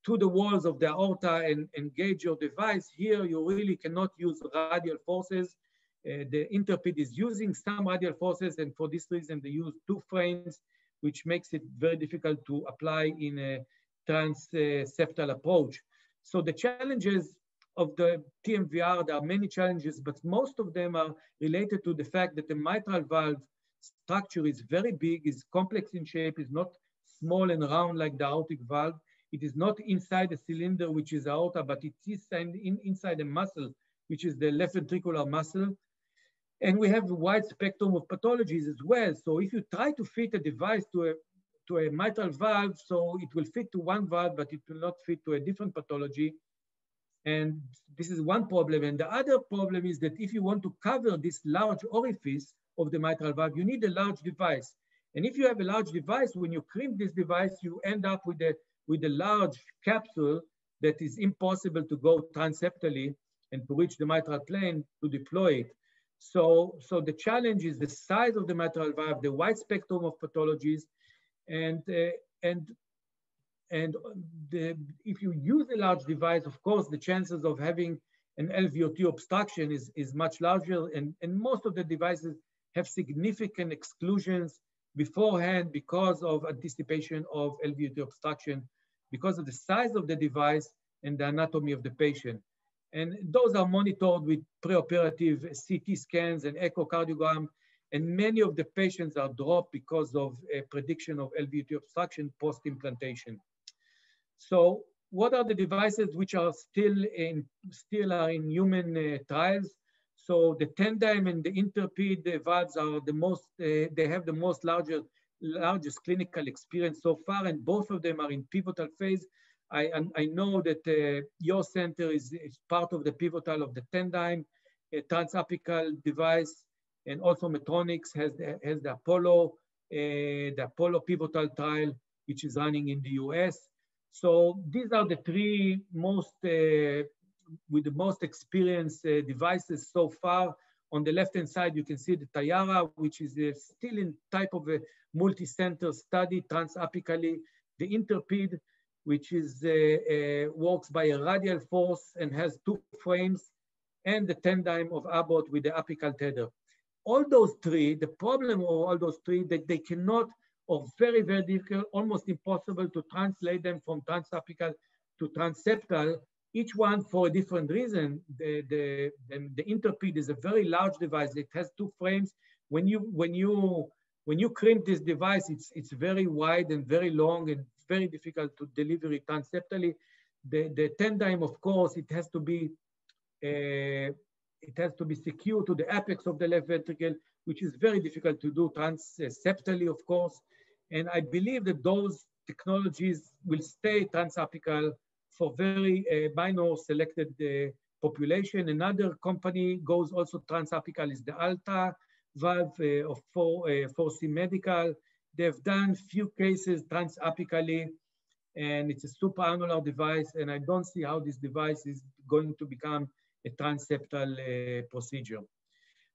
to the walls of the aorta and engage your device. Here, you really cannot use radial forces. The interpede is using some radial forces, and for this reason, they use 2 frames, which makes it very difficult to apply in a Trans-Septal approach. So the challenges of the TMVR, there are many challenges, but most of them are related to the fact that the mitral valve structure is very big, is complex in shape, is not small and round like the aortic valve. It is not inside the cylinder, which is aorta, but it is inside the muscle, which is the left ventricular muscle. And we have a wide spectrum of pathologies as well. So if you try to fit a device to a mitral valve, so it will fit to one valve, but it will not fit to a different pathology. And this is one problem. And the other problem is that if you want to cover this large orifice of the mitral valve, you need a large device. And if you have a large device, when you crimp this device, you end up with a large capsule that is impossible to go transseptally and to reach the mitral plane to deploy it. So the challenge is the size of the mitral valve, the wide spectrum of pathologies, and if you use a large device, of course, the chances of having an LVOT obstruction is much larger, and most of the devices have significant exclusions beforehand because of anticipation of LVOT obstruction, because of the size of the device and the anatomy of the patient. And those are monitored with preoperative CT scans and echocardiogram, and many of the patients are dropped because of a prediction of LVOT obstruction post-implantation. So what are the devices which are still in human trials? So the tendine and the interpede valves are the most, they have the most largest clinical experience so far, and both of them are in pivotal phase. I know that your center is part of the pivotal of the tendine, a transapical device, and also Medtronic has the Apollo pivotal trial, which is running in the US. So these are the 3 most, with the most experienced devices so far. On the left-hand side, you can see the Tiara, which is still in type of a multi-center study transapically. The interpede, which is works by a radial force and has 2 frames, and the tendine of Abbott with the apical tether. All those 3, the problem of all those 3, that they cannot, or very, very difficult, almost impossible to translate them from transapical to transseptal, each one for a different reason. The interpede is a very large device. It has 2 frames. When you crimp this device, it's very wide and very long and very difficult to deliver it transseptally. The tendine, of course, it has to be secure to the apex of the left ventricle, which is very difficult to do transseptally, of course. And I believe that those technologies will stay transapical for very minor selected population. Another company goes also transapical is the Alta valve of 4C Medical. They've done few cases transapically, and it's a supraannular device, and I don't see how this device is going to become a transseptal procedure.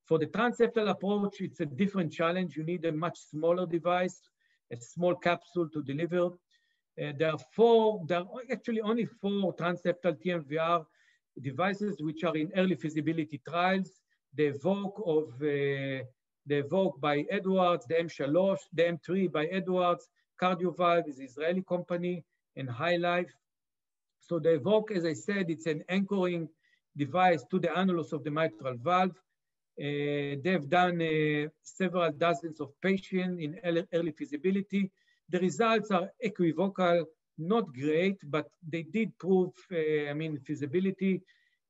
For the transseptal approach, it's a different challenge. You need a much smaller device, a small capsule to deliver. There are actually only 4 transseptal TMVR devices which are in early feasibility trials. the Evoke by Edwards, the M3, the M3 by Edwards, CardioValve is an Israeli company, and High Life. So the Evoke, as I said, it's an anchoring device to the annulus of the mitral valve. They've done several dozens of patients in early feasibility. The results are equivocal, not great, but they did prove, feasibility.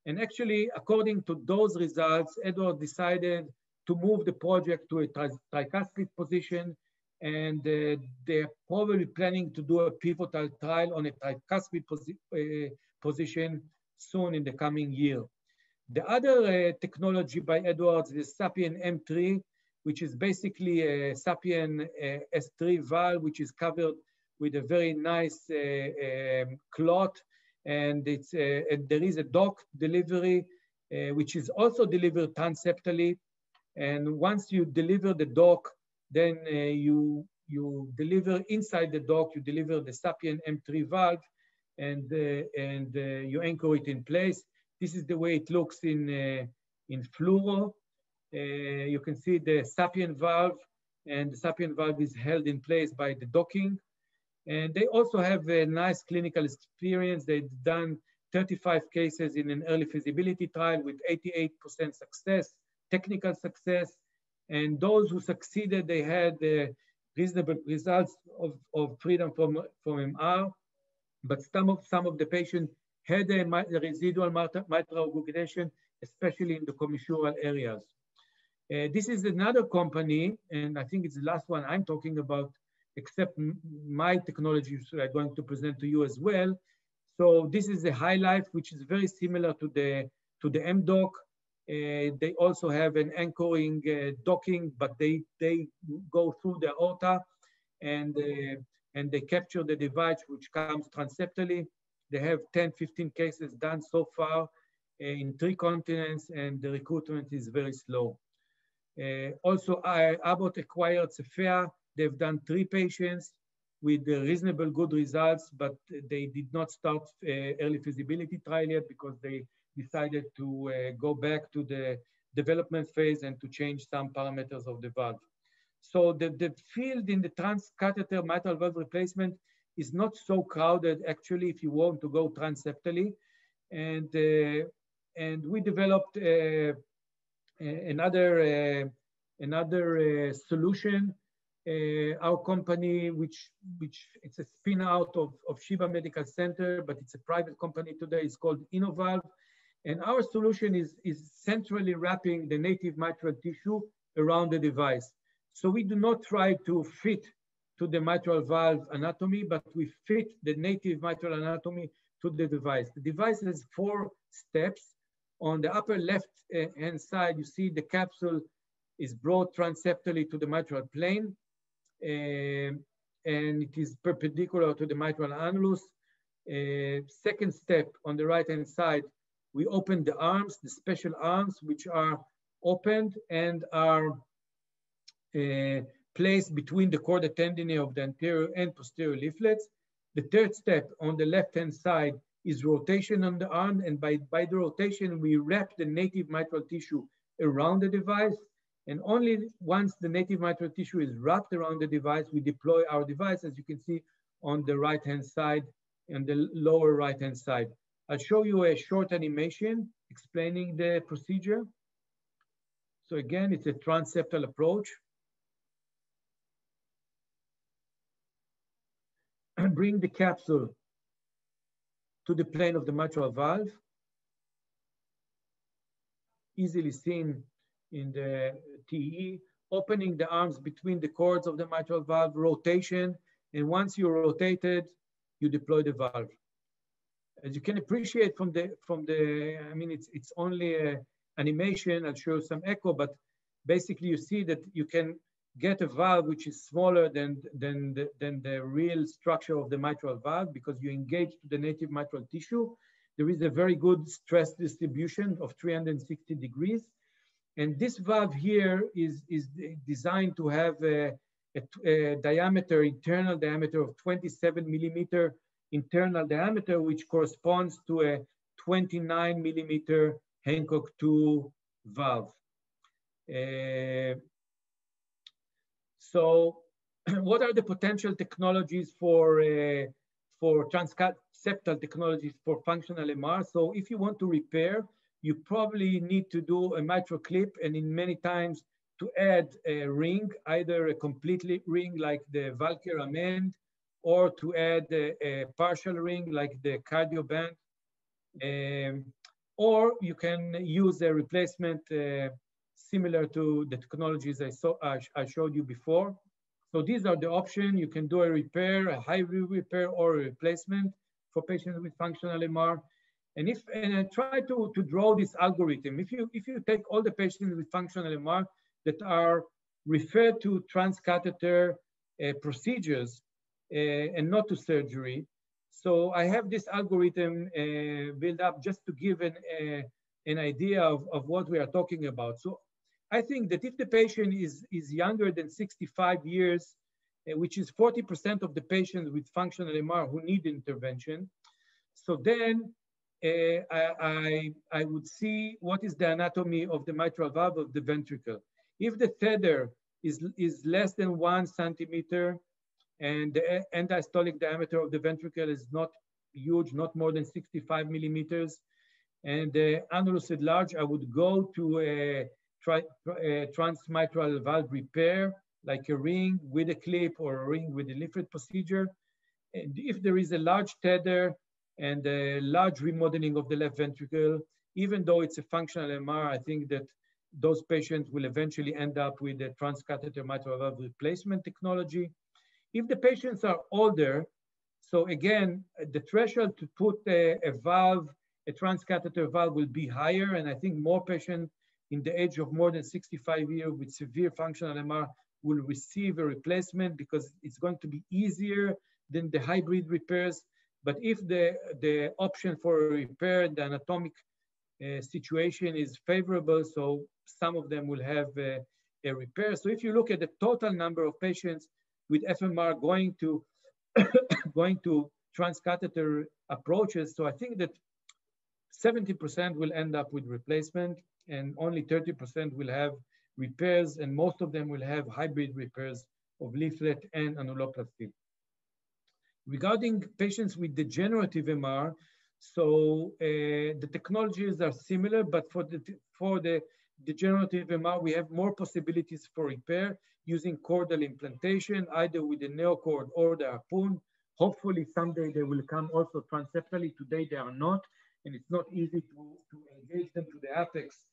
And actually, according to those results, Edward decided to move the project to a tricuspid position, and they're probably planning to do a pivotal trial on a tricuspid position soon in the coming year. The other technology by Edwards is Sapien M3, which is basically a Sapien S3 valve, which is covered with a very nice clot, and there is a dock delivery, which is also delivered transseptally. And once you deliver the dock, then you deliver inside the dock, you deliver the Sapien M3 valve, and you anchor it in place. This is the way it looks in fluoro. You can see the Sapien valve, and the Sapien valve is held in place by the docking. And they also have a nice clinical experience. They've done 35 cases in an early feasibility trial with 88% success, technical success. And those who succeeded, they had reasonable results of freedom from MR. But some of the patients had a residual mitral regurgitation, especially in the commissural areas. This is another company, and I think it's the last one I'm talking about, except my technology, so I'm going to present to you as well. So this is a High Life, which is very similar to the MDoc. They also have an anchoring docking, but they go through the aorta, and they capture the device, which comes transseptally. They have 10, 15 cases done so far in 3 continents, and the recruitment is very slow. Also, Abbott acquired Cephea. They've done 3 patients with reasonable good results, but they did not start early feasibility trial yet because they decided to go back to the development phase and to change some parameters of the valve. So the field in the transcatheter mitral valve replacement is not so crowded, actually, if you want to go transseptally. And we developed another solution. Our company, which it's a spin out of Sheba Medical Center, but it's a private company today, is called InnoValve. And our solution is centrally wrapping the native mitral tissue around the device. So we do not try to fit to the mitral valve anatomy, but we fit the native mitral anatomy to the device. The device has 4 steps. On the upper left hand side, you see the capsule is brought transseptally to the mitral plane, and it is perpendicular to the mitral annulus. Second step, on the right hand side, we open the arms, the special arms, which are opened and are placed between the chorda tendineae of the anterior and posterior leaflets. The third step on the left-hand side is rotation on the arm, and by the rotation, we wrap the native mitral tissue around the device, and only once the native mitral tissue is wrapped around the device, we deploy our device, as you can see on the right-hand side and the lower right-hand side. I'll show you a short animation explaining the procedure. So again, it's a Transseptal approach. Bring the capsule to the plane of the mitral valve, easily seen in the TE, opening the arms between the cords of the mitral valve, rotation, and once you're rotated, you deploy the valve. As you can appreciate from the it's only an animation. I'll show some echo, but basically you see that you can get a valve which is smaller than the real structure of the mitral valve because you engage to the native mitral tissue. There is a very good stress distribution of 360 degrees. And this valve here is designed to have a diameter, internal diameter of 27 millimeter internal diameter, which corresponds to a 29 millimeter Hancock 2 valve. So what are the potential technologies for Transseptal technologies for functional MR? So if you want to repair, you probably need to do a mitral clip, and in many times to add a ring, either a complete ring like the Valkyr Amend, or to add a partial ring like the Cardioband. Or you can use a replacement similar to the technologies I showed you before. So these are the options. You can do a repair, a hybrid repair, or a replacement for patients with functional MR. And I try to draw this algorithm. If you take all the patients with functional MR that are referred to transcatheter procedures and not to surgery, so I have this algorithm built up just to give an idea of what we are talking about. So I think that if the patient is younger than 65 years, which is 40% of the patients with functional MR who need intervention, so then I would see what is the anatomy of the mitral valve of the ventricle. If the tether is less than 1 centimeter, and the end-diastolic diameter of the ventricle is not huge, not more than 65 millimeters, and the annulus is large, I would go to a transmitral valve repair, like a ring with a clip or a ring with a leaflet procedure. And if there is a large tether and a large remodeling of the left ventricle, even though it's a functional MR, I think that those patients will eventually end up with a transcatheter mitral valve replacement technology. If the patients are older, so again, the threshold to put a valve, a transcatheter valve, will be higher. And I think more patients in the age of more than 65 years with severe functional MR will receive a replacement because it's going to be easier than the hybrid repairs. But if the option for a repair, the anatomic situation is favorable, so some of them will have a repair. So if you look at the total number of patients with FMR going to going to transcatheter approaches, so I think that 70% will end up with replacement, and only 30% will have repairs, and most of them will have hybrid repairs of leaflet and annuloplasty. Regarding patients with degenerative MR, so the technologies are similar, but for the degenerative MR, we have more possibilities for repair using chordal implantation, either with the Neochord or the HARPOON. Hopefully someday they will come also transseptally. Today they are not, and it's not easy to engage them to the apex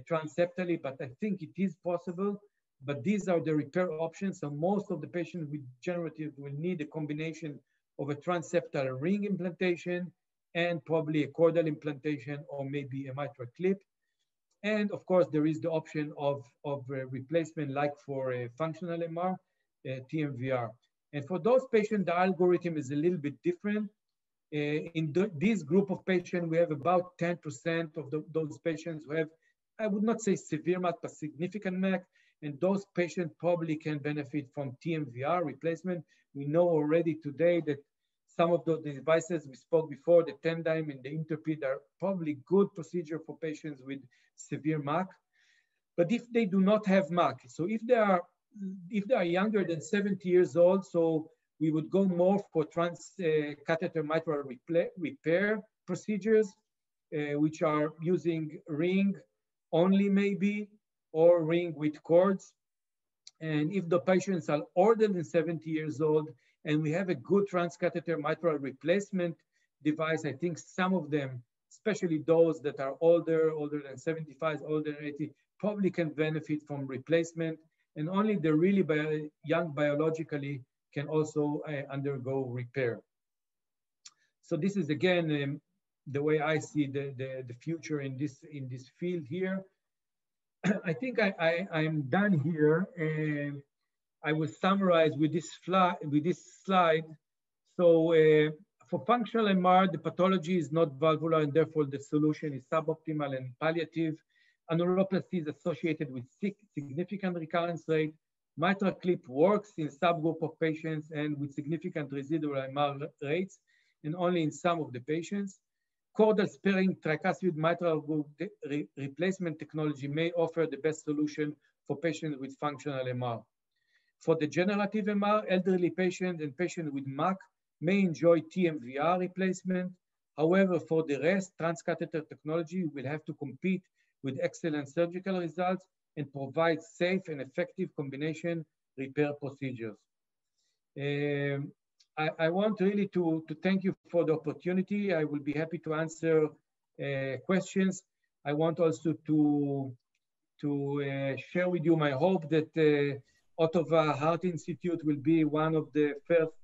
transseptally, but I think it is possible. But these are the repair options. So most of the patients with degenerative will need a combination of a transseptal ring implantation and probably a chordal implantation or maybe a mitral clip. And of course, there is the option of replacement like for a functional MR, TMVR. And for those patients, the algorithm is a little bit different. In this group of patients, we have about 10% of those patients who have, I would not say severe MAC, but significant MAC. And those patients probably can benefit from TMVR replacement. We know already today that some of those devices we spoke before, the Tendyne and the Interped, are probably good procedure for patients with severe MAC. But if they do not have MAC, so if they are younger than 70 years old, so we would go more for transcatheter mitral repair procedures, which are using ring only maybe, or ring with cords. And if the patients are older than 70 years old, and we have a good transcatheter mitral replacement device, I think some of them, especially those that are older than 75, older than 80, probably can benefit from replacement. And only the really young biologically can also undergo repair. So this is again the way I see the future in this field here. I think I'm done here. I will summarize with this slide. So for functional MR, the pathology is not valvular, and therefore the solution is suboptimal and palliative. Annuloplasty is associated with significant recurrence rate. Mitral clip works in subgroup of patients and with significant residual MR rates, and only in some of the patients. chordal sparing tricuspid mitral replacement technology may offer the best solution for patients with functional MR. For the generative MR, elderly patients and patients with MAC may enjoy TMVR replacement. However, for the rest, transcatheter technology will have to compete with excellent surgical results and provide safe and effective combination repair procedures. I want really to thank you for the opportunity. I will be happy to answer questions. I want also to share with you my hope that Ottawa Heart Institute will be one of the first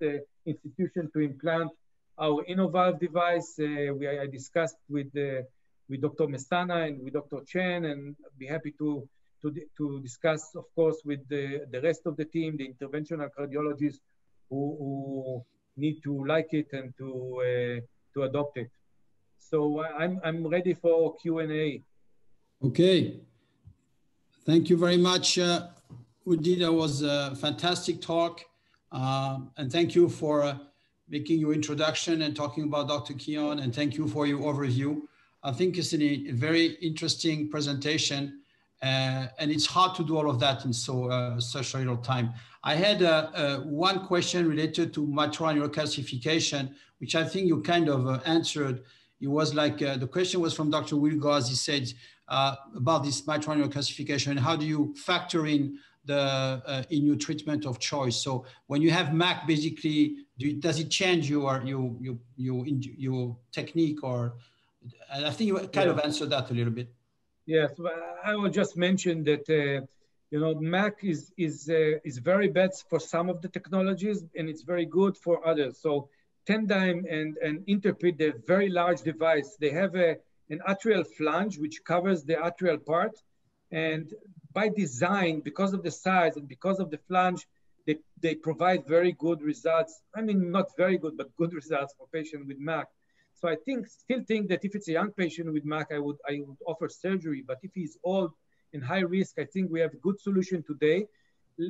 institutions to implant our InnoValve device. I discussed with Dr. Mestana and with Dr. Chen, and I'd be happy to discuss, of course, with the rest of the team, the interventional cardiologists who need to like it and to adopt it. So I'm ready for Q&A. Okay. Thank you very much, Udi. That was a fantastic talk. And thank you for making your introduction and talking about Dr. Keon, and thank you for your overview. I think it's a very interesting presentation, and it's hard to do all of that in such a little time. I had one question related to mitral neurocalcification, which I think you kind of answered. It was like, the question was from Dr. Wilgaz. He said about this mitral neurocalcification, how do you factor in in your treatment of choice? So when you have MAC, basically, does it change your technique? Or I think you kind of answered that a little bit. Yes, I will just mention that you know, MAC is very bad for some of the technologies, and it's very good for others. So Tendyne and Interpret, they're very large device. They have an atrial flange which covers the atrial part, and by design, because of the size and because of the flange, they provide very good results. I mean, not very good, but good results for patients with MAC. So I still think that if it's a young patient with MAC, I would offer surgery. But if he's old and high risk, I think we have a good solution today.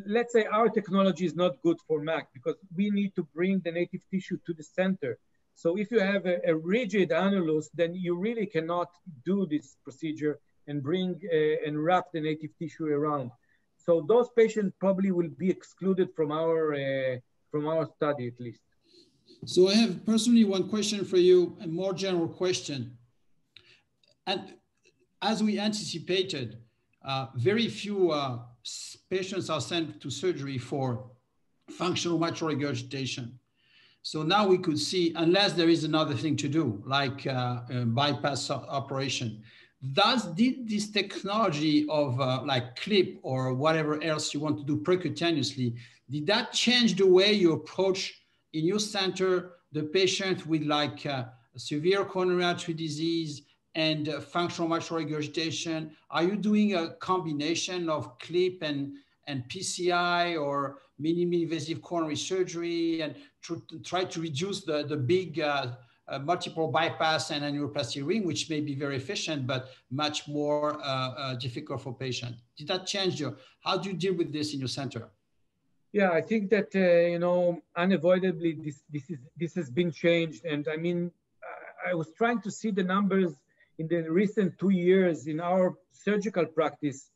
Let's say our technology is not good for MAC because we need to bring the native tissue to the center. So if you have a rigid annulus, then you really cannot do this procedure and bring and wrap the native tissue around. So those patients probably will be excluded from our study at least. So I have personally one question for you, a more general question. And as we anticipated, very few patients are sent to surgery for functional mitral regurgitation. So now we could see, unless there is another thing to do, like bypass operation, did this technology of like clip or whatever else you want to do percutaneously, did that change the way you approach in your center the patient with like severe coronary artery disease and functional mitral regurgitation? Are you doing a combination of clip and PCI or minimally invasive coronary surgery and try to reduce the big multiple bypass and annuloplasty ring, which may be very efficient, but much more difficult for patients? Did that change you? How do you deal with this in your center? Yeah, I think that, you know, unavoidably this has been changed. And I mean, I was trying to see the numbers in the recent 2 years in our surgical practice,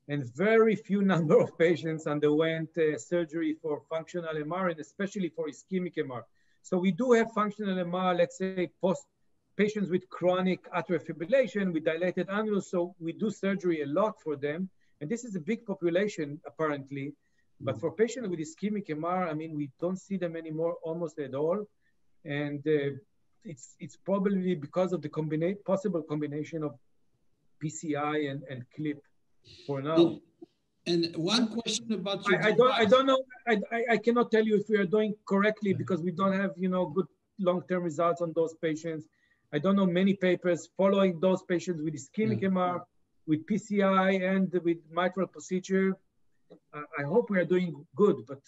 and very few number of patients underwent surgery for functional MR, and especially for ischemic MR. So we do have functional MR, let's say, post patients with chronic atrial fibrillation with dilated annulus. So we do surgery a lot for them. And this is a big population, apparently. But for patients with ischemic MR, I mean, we don't see them anymore almost at all. And it's probably because of the possible combination of PCI and clip for now. And one question about your I don't know. I cannot tell you if we are doing correctly because we don't have, you know, good long-term results on those patients. I don't know many papers following those patients with ischemic MR, with PCI and with mitral procedure. I hope we are doing good, but.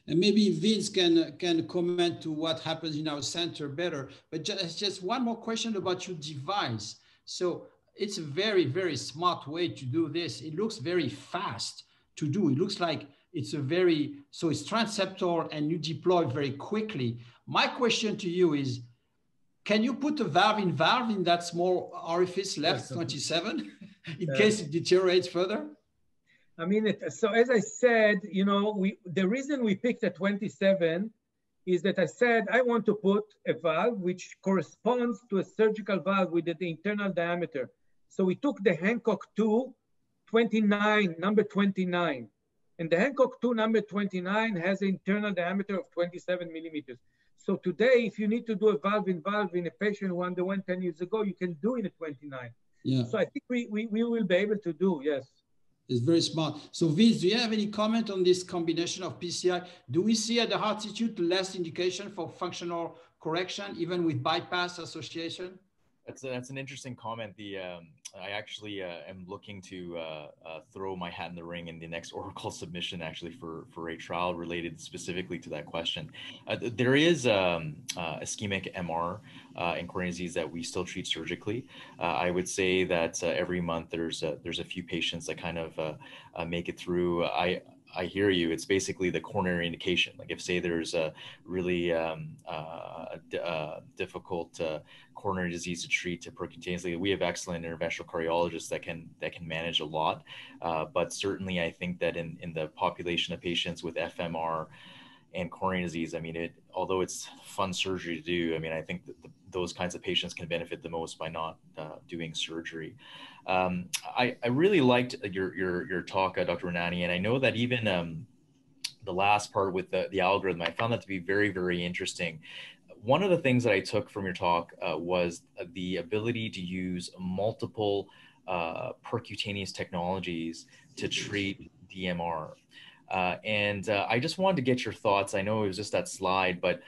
And maybe Vince can comment to what happens in our center better. But just one more question about your device. So it's a very, very smart way to do this. It looks very fast to do. It looks like it's it's transseptal and you deploy very quickly. My question to you is, can you put a valve in that small orifice left 27 in case it deteriorates further? I mean, so as I said, you know, the reason we picked a 27 is that I said I want to put a valve which corresponds to a surgical valve with the internal diameter. So we took the Hancock 2 29, number 29. And the Hancock 2 number 29 has an internal diameter of 27 millimeters. So today, if you need to do a valve in a patient who underwent 10 years ago, you can do in a 29. Yeah. So I think we will be able to do, yes. It's very smart. So Vince, do you have any comment on this combination of PCI? Do we see at the Heart Institute less indication for functional correction, even with bypass association? That's an interesting comment. I actually am looking to throw my hat in the ring in the next Oracle submission, actually for a trial related specifically to that question. There is ischemic MR in coronary disease that we still treat surgically. I would say that every month there's a few patients that kind of make it through. I hear you. It's basically the coronary indication. Like if say there's a really difficult coronary disease to treat percutaneously, we have excellent interventional cardiologists that can manage a lot. But certainly I think that in the population of patients with FMR and coronary disease, I mean, although it's fun surgery to do, I mean, I think that those kinds of patients can benefit the most by not doing surgery. I really liked your talk, Dr. Raanani, and I know that even the last part with the algorithm, I found that to be very, very interesting. One of the things that I took from your talk was the ability to use multiple percutaneous technologies to treat DMR. And I just wanted to get your thoughts. I know it was just that slide, but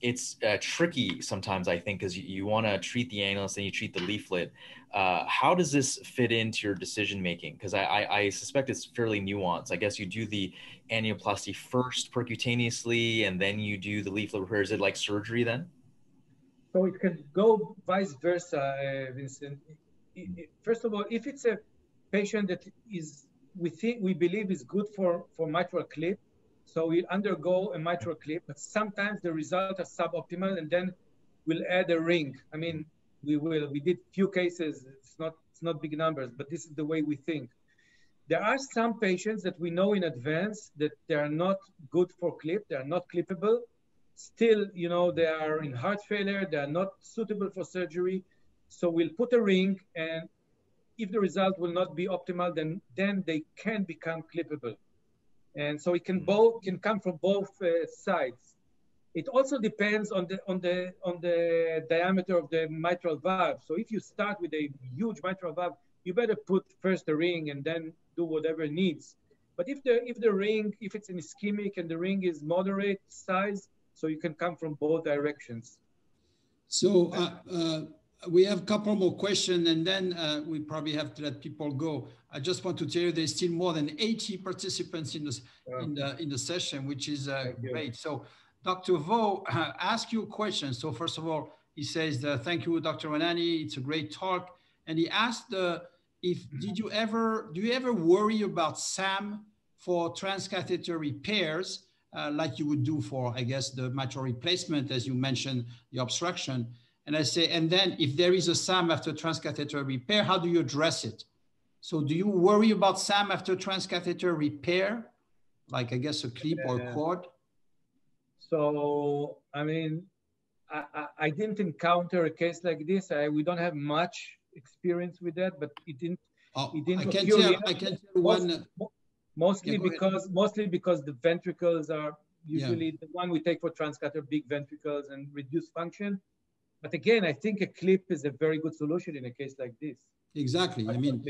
it's tricky sometimes, I think, because you want to treat the annulus and you treat the leaflet. How does this fit into your decision making? Because I suspect it's fairly nuanced. I guess you do the annuloplasty first percutaneously, and then you do the leaflet repair. Is it like surgery then? So it can go vice versa, Vincent. First of all, if it's a patient that we believe is good for mitral clip, so we'll undergo a mitral clip, but sometimes the results are suboptimal, and then we'll add a ring. I mean, we did few cases, it's not big numbers, but this is the way we think. There are some patients that we know in advance that they are not good for clip, they are not clippable. Still, you know, they are in heart failure, they are not suitable for surgery. So we'll put a ring, and if the result will not be optimal, then they can become clippable. And so it can come from both sides. It also depends on the diameter of the mitral valve. So if you start with a huge mitral valve, you better put first a ring and then do whatever it needs. But if the ring, if it's an ischemic and the ring is moderate size, so you can come from both directions. So we have a couple more questions, and then we probably have to let people go. I just want to tell you there's still more than 80 participants in the session, which is great. So Dr. Vo asked you a question. So first of all, he says, thank you, Dr. Raanani. It's a great talk. And he asked, do you ever worry about SAM for transcatheter repairs, like you would do for, I guess, the mitral replacement, as you mentioned, the obstruction? And I say, and then if there is a SAM after transcatheter repair, how do you address it? So do you worry about SAM after transcatheter repair? Like, I guess, a clip or a cord? So, I mean, I didn't encounter a case like this. We don't have much experience with that, but it didn't occur. I can tell one. Mostly because the ventricles are usually the one we take for transcatheter, big ventricles and reduced function. But again, I think a clip is a very good solution in a case like this. Exactly. I mean,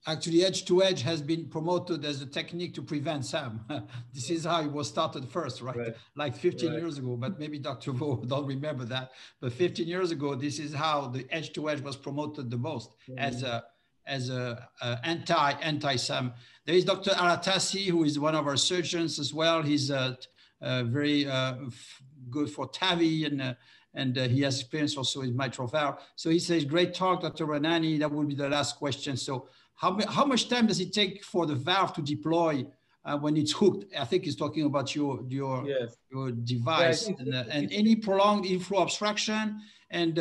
actually, edge-to-edge has been promoted as a technique to prevent SAM. This is how it was started first, right? Like 15 years ago, but maybe Dr. Vo don't remember that. But 15 years ago, this is how the edge-to-edge was promoted the most as a anti-SAM. There is Dr. Aratasi, who is one of our surgeons as well. He's very good for TAVI, and he has experience also in mitral valve. So he says, great talk, Dr. Raanani. That will be the last question. So how much time does it take for the valve to deploy when it's hooked. I think he's talking about your device, and any prolonged inflow obstruction, and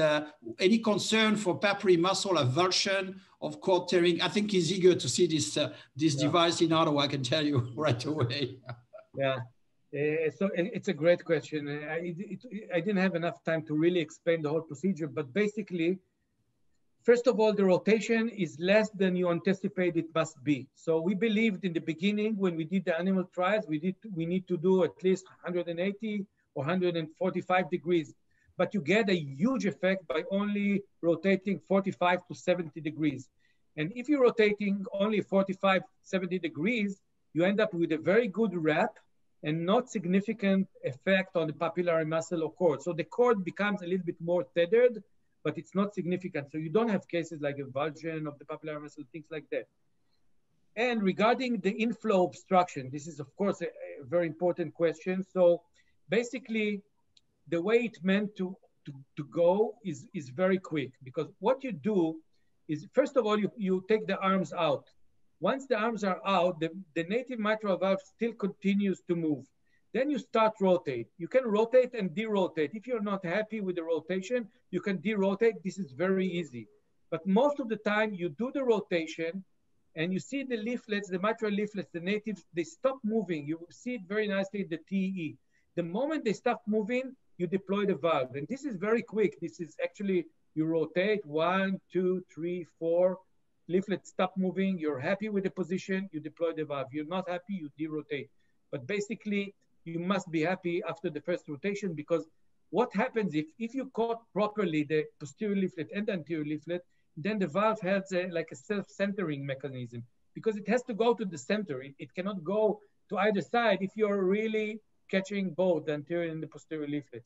any concern for papillary muscle avulsion of cord tearing. I think he's eager to see this device in Ottawa, I can tell you right away. Yeah, so it's a great question. I didn't have enough time to really explain the whole procedure, but basically, first of all, the rotation is less than you anticipate it must be. So we believed in the beginning when we did the animal trials, we need to do at least 180 or 145 degrees, but you get a huge effect by only rotating 45 to 70 degrees. And if you're rotating only 45, 70 degrees, you end up with a very good wrap and not significant effect on the papillary muscle or cord. So the cord becomes a little bit more tethered, but it's not significant. So you don't have cases like avulsion of the papillary muscle, things like that. And regarding the inflow obstruction, this is of course a very important question. So basically the way it's meant to go is very quick, because what you do is, first of all, you take the arms out. Once the arms are out, the native mitral valve still continues to move. Then you start rotate. You can rotate and derotate. If you're not happy with the rotation, you can derotate. This is very easy. But most of the time you do the rotation and you see the leaflets, the mitral leaflets, the natives, they stop moving. You see it very nicely in the TEE. The moment they stop moving, you deploy the valve. And this is very quick. This is actually, you rotate 1, 2, 3, 4, leaflets stop moving. You're happy with the position, you deploy the valve. You're not happy, you derotate. But basically, you must be happy after the first rotation, because what happens if you caught properly the posterior leaflet and the anterior leaflet, then the valve has like a self-centering mechanism, because it has to go to the center. It cannot go to either side if you're really catching both the anterior and the posterior leaflet.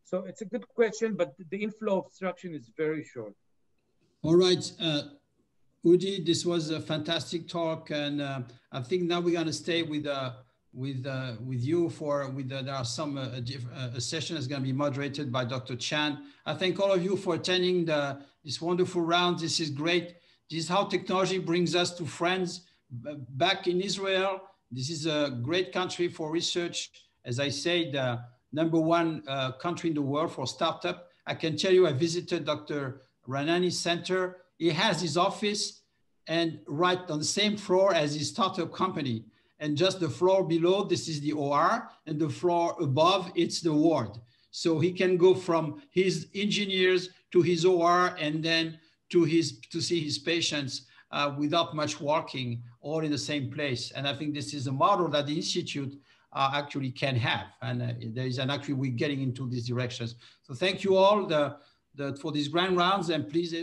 So it's a good question, but the inflow obstruction is very short. All right, Udi, this was a fantastic talk, and I think now we're going to stay with you for there are some a session that's going to be moderated by Dr. Chan. I thank all of you for attending this wonderful round. This is great. This is how technology brings us to friends back in Israel. This is a great country for research. As I said, the #1 country in the world for startup. I can tell you, I visited Dr. Raanani's center. He has his office and right on the same floor as his startup company. And just the floor below, this is the OR, and the floor above, it's the ward. So he can go from his engineers to his OR and then to see his patients without much walking, all in the same place. And I think this is a model that the Institute actually can have. And actually we're getting into these directions. So thank you all for these grand rounds, and please